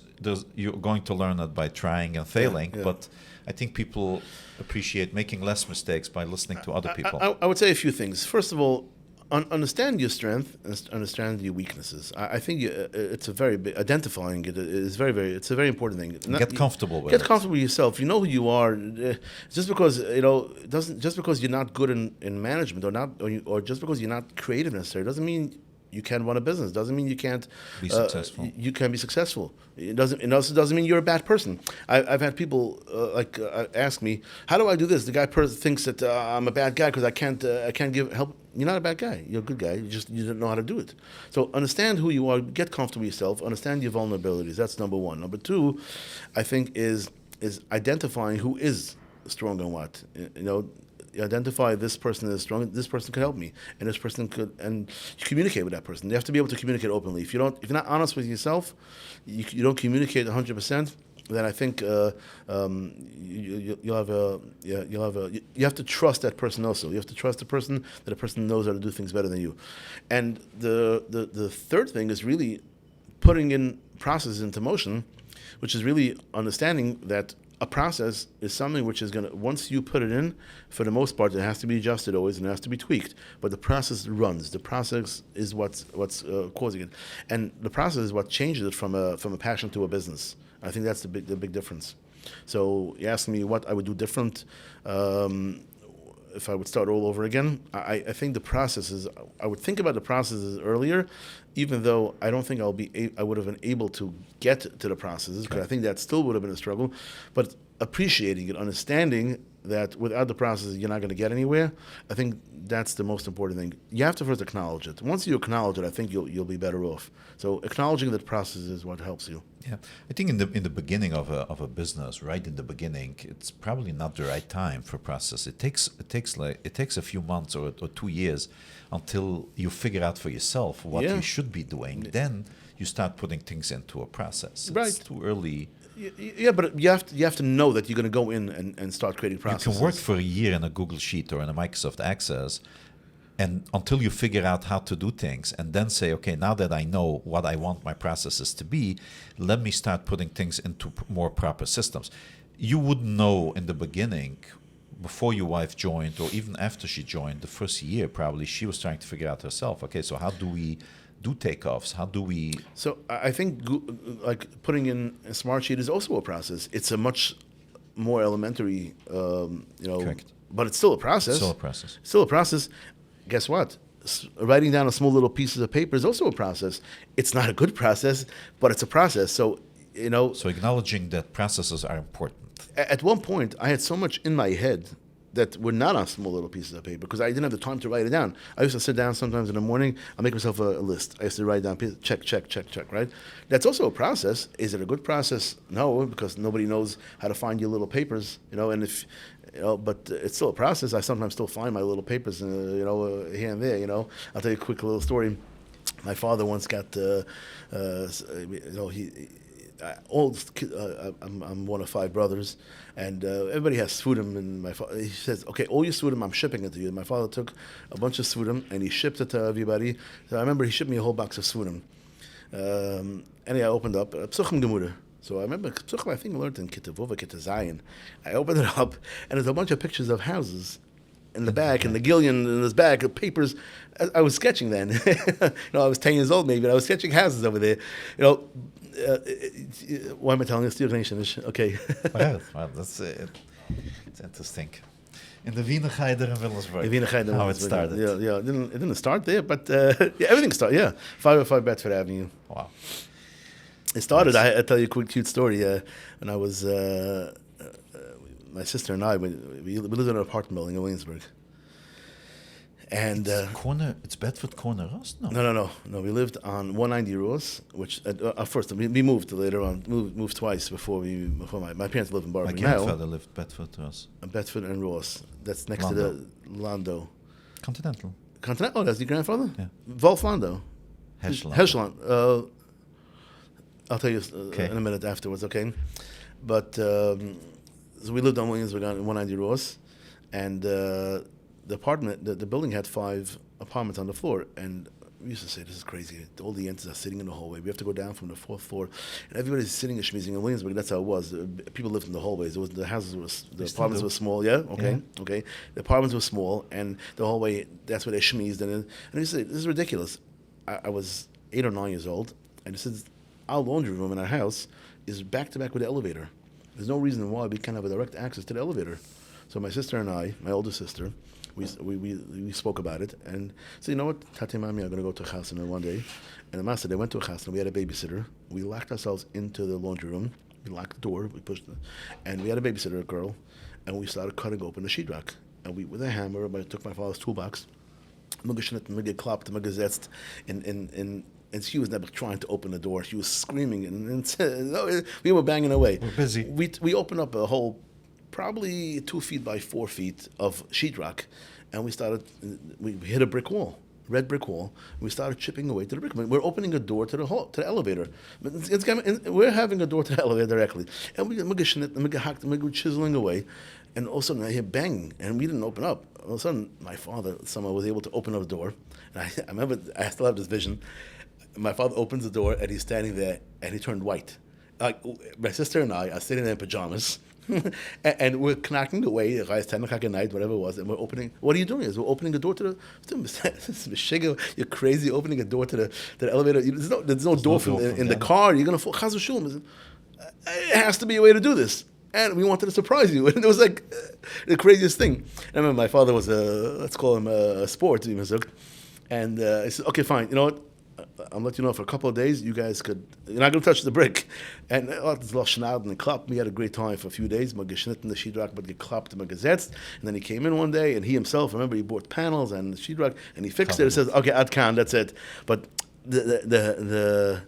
you're going to learn it by trying and failing, yeah. but I think people appreciate making less mistakes by listening to other people. I would say a few things. First of all, understand your strength and understand your weaknesses. I think it's a very big, identifying it is it's a very important thing. Get comfortable with Get it. comfortable with yourself. You know who you are. Just because just because you're not good in management or just because you're not creative necessarily doesn't mean you can't run a business. Doesn't mean you can't Be successful. You can be successful. It also doesn't mean you're a bad person. I've had people ask me, how do I do this? The guy thinks that I'm a bad guy because I can't give help. You're not a bad guy. You're a good guy. You don't know how to do it. So understand who you are. Get comfortable with yourself. Understand your vulnerabilities. That's number one. Number two, I think is identifying who is strong and what. You identify this person is strong. This person could help me, and this person could, and you communicate with that person. You have to be able to communicate openly. If you're not honest with yourself, you don't communicate 100%. Then I think you have to trust that person also. You have to trust the person that the person knows how to do things better than you. And the third thing is really putting in processes into motion, which is really understanding that a process is something which is going to, once you put it in, for the most part, it has to be adjusted always and it has to be tweaked. But the process runs. The process is what's causing it, and the process is what changes it from a passion to a business. I think that's the big difference. So you ask me what I would do different if I would start all over again. I think the processes, I would think about the processes earlier, even though I don't think I would have been able to get to the processes, because I think that still would have been a struggle. But appreciating it, understanding that without the processes you're not going to get anywhere, I think that's the most important thing. You have to first acknowledge it. Once you acknowledge it, I think you'll be better off. So acknowledging that process is what helps you. Yeah, I think in the beginning of a business, right in the beginning, it's probably not the right time for process. It takes a few months or 2 years until you figure out for yourself what you should be doing. Then you start putting things into a process. Right. It's too early. Yeah, but you have to know that you're going to go in and start creating processes. You can work for a year in a Google Sheet or in a Microsoft Access, and until you figure out how to do things, and then say, okay, now that I know what I want my processes to be, let me start putting things into more proper systems. You wouldn't know in the beginning, before your wife joined, or even after she joined, the first year probably she was trying to figure out herself, okay, so how do we do takeoffs? How do we... So I think like putting in a smart sheet is also a process. It's a much more elementary, Correct. But it's still a process. Still a process. Guess what? Writing down a small little pieces of paper is also a process. It's not a good process, but it's a process. So, So acknowledging that processes are important. At one point, I had so much in my head that were not on small little pieces of paper because I didn't have the time to write it down. I used to sit down sometimes in the morning. I'll make myself a list. I used to write down, check, right? That's also a process. Is it a good process? No, because nobody knows how to find your little papers, and if... but it's still a process. I sometimes still find my little papers, here and there. I'll tell you a quick little story. My father once got, I'm one of 5 brothers, and everybody has sfoodum. And he says, "Okay, all your sfoodum, I'm shipping it to you." My father took a bunch of sfoodum and he shipped it to everybody. So I remember he shipped me a whole box of sfoodum. Anyway, I opened up Psuchim Gemude. So I remember, I think I learned in Kittavova, Kittazayin. I opened it up, and there's a bunch of pictures of houses. in the back, and the Gillian in his back, the papers. I was sketching then. I was 10 years old maybe, but I was sketching houses over there. Why am I telling you this? Okay. Well, that's it's interesting. In the Wiener Geider in Williamsburg. How it started. Yeah. It didn't start there, but everything started. Yeah, 505 Bedford Avenue. Wow. It started. Nice. I'll tell you a quick cute story. When I was, my sister and I, we lived in an apartment building in Williamsburg. And it's Bedford Corner Rost? No. We lived on 190 Rose, which first we moved later on. Moved twice before my parents lived in Barbara. My grandfather lived Bedford Ross. Bedford and Ross. That's next Lando. to the Lando. Continental. Oh, that's your grandfather? Yeah. Wolf Lando. Heschland. I'll tell you in a minute afterwards, okay? But so we lived on Williamsburg on 190 Ross, and the apartment, the building had 5 apartments on the floor, and we used to say, this is crazy. All the entities are sitting in the hallway. We have to go down from the 4th floor, and everybody's sitting and schmeezing in Williamsburg. That's how it was. People lived in the hallways. The apartments were small. Yeah, okay. The apartments were small, and the hallway. That's where they schmeezed. And we said, this is ridiculous. I was 8 or 9 years old, and it says our laundry room in our house is back to back with the elevator. There's no reason why we can't have a direct access to the elevator. So my sister and I, my older sister, we spoke about it, and so you know what, Tati and Mami are going to go to a chasana one day, and the master, they went to a chasana. We had a babysitter. We locked ourselves into the laundry room. We locked the door. We pushed it, and we had a babysitter, a girl, and we started cutting open the sheetrock. And we, with a hammer, I took my father's toolbox, and she was never trying to open the door. She was screaming, and we were banging away. We're busy. We opened up a whole, probably 2 feet by 4 feet of sheetrock, and we hit a brick wall, red brick wall. We started chipping away to the brick. We're opening a door to the elevator. We're having a door to the elevator directly, and we're chiseling away, and all of a sudden I hear bang, and we didn't open up. All of a sudden, my father somehow was able to open up the door, and I remember, I still have this vision. My father opens the door, and he's standing there, and he turned white. Like, my sister and I are sitting there in pajamas, and we're knocking away. It's 10 o'clock at night, whatever it was, and we're opening. What are you doing? We're opening the door to the. You're crazy opening a door to the elevator. There's no door in the car. You're gonna fall. Chas v'shulum. It has to be a way to do this. And we wanted to surprise you. And it was like the craziest thing. I remember my father was let's call him a sports even. And I said, okay, fine. You know what? I'll let you know for a couple of days, you guys you're not going to touch the brick. And we had a great time for a few days. And then he came in one day, and he himself, remember, he bought panels and the sheetrock, and he fixed it. He says, okay, ad can, that's it. But the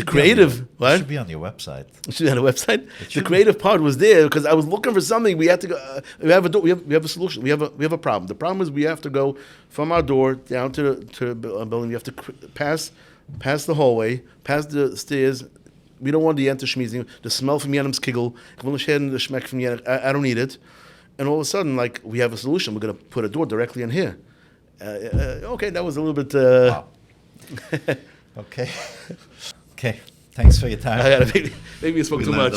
creative, what? It should be on your website. It should be on the website. The creative part was there because I was looking for something. We had to go. We have a door. We have a solution. We have a problem. The problem is we have to go from our door down to the building. We have to pass the hallway, pass the stairs. We don't want the enter schmeezing. The smell from Yanim's kiggle. The schmeck from Yanim. I don't need it. And all of a sudden, like, we have a solution. We're going to put a door directly in here. Okay, that was a little bit. Wow. Okay. Thanks for your time. Maybe you spoke too much.